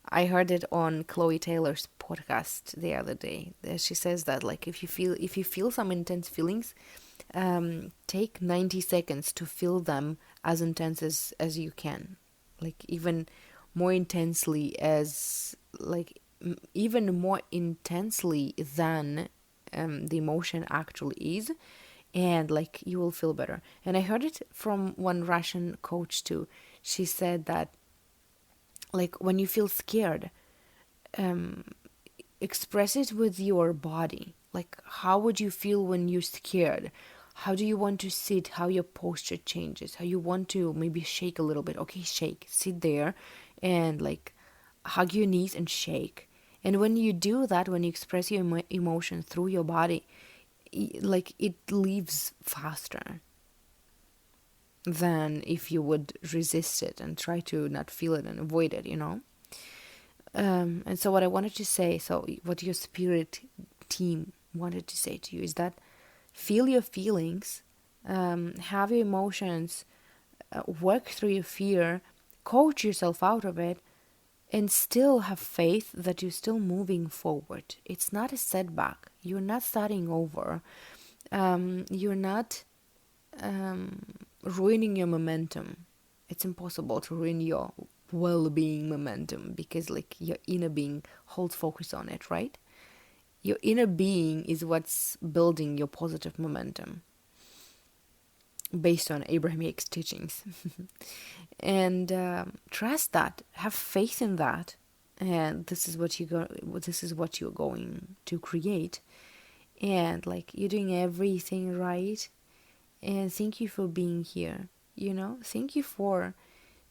I heard it on Chloe Taylor's podcast the other day. She says that like if you feel some intense feelings, take 90 seconds to feel them as intense as you can. Like even more intensely even more intensely than the emotion actually is, and like you will feel better. And I heard it from one Russian coach too. She said that like when you feel scared, express it with your body. Like how would you feel when you're scared? How do you want to sit? How your posture changes? How you want to maybe shake a little bit? Okay, shake. Sit there and like hug your knees and shake. And when you do that, when you express your emotion through your body, like it leaves faster than if you would resist it and try to not feel it and avoid it. And so what I wanted to say, so what your spirit team wanted to say to you is that feel your feelings, have your emotions, work through your fear, coach yourself out of it, and still have faith that you're still moving forward. It's not a setback. You're not starting over. You're not ruining your momentum. It's impossible to ruin your well-being momentum, because like your inner being holds focus on it, right? Your inner being is what's building your positive momentum based on Abrahamic teachings. And trust that, have faith in that, and this is what you're going to create. And like you're doing everything right. And thank you for being here. Thank you for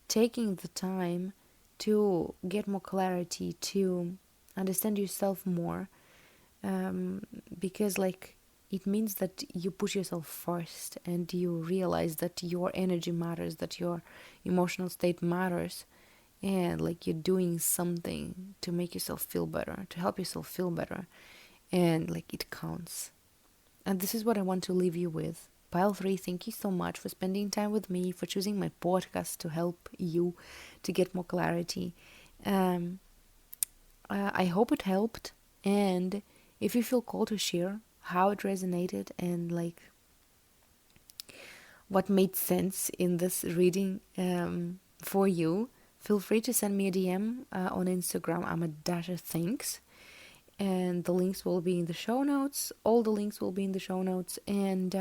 taking the time to get more clarity, to understand yourself more, because like it means that you put yourself first, and you realize that your energy matters, that your emotional state matters, and like you're doing something to make yourself feel better, to help yourself feel better, and like it counts. And this is what I want to leave you with. Pile 3, thank you so much for spending time with me, for choosing my podcast to help you to get more clarity. I hope it helped, and if you feel called to share how it resonated and like what made sense in this reading for you, feel free to send me a DM on Instagram. I'm at Dasha Thanks. and the links will be in the show notes. All the links will be in the show notes. And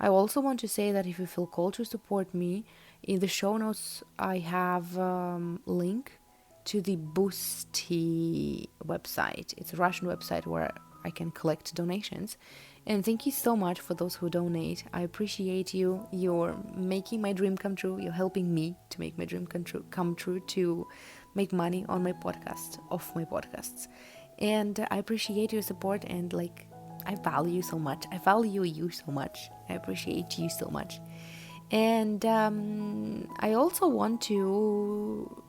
I also want to say that if you feel called to support me, in the show notes I have link to the Boosty website. It's a Russian website where I can collect donations. And thank you so much for those who donate. I appreciate you. You're making my dream come true. You're helping me to make my dream come true, to make money on my podcast, off my podcasts. And I appreciate your support, and like, I value you so much. I value you so much. I appreciate you so much. And I also want to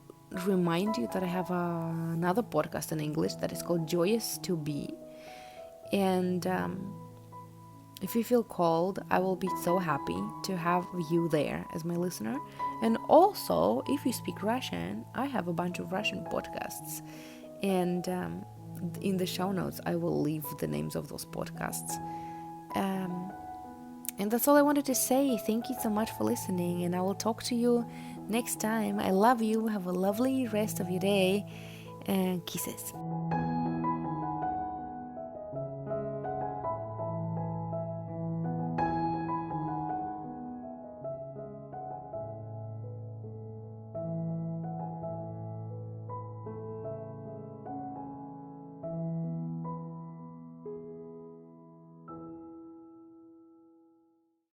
remind you that I have another podcast in English that is called Joyous to Be. And if you feel called, I will be so happy to have you there as my listener. And also, if you speak Russian, I have a bunch of Russian podcasts. And in the show notes, I will leave the names of those podcasts. And that's all I wanted to say. Thank you so much for listening, and I will talk to you next time. I love you. Have a lovely rest of your day, and kisses.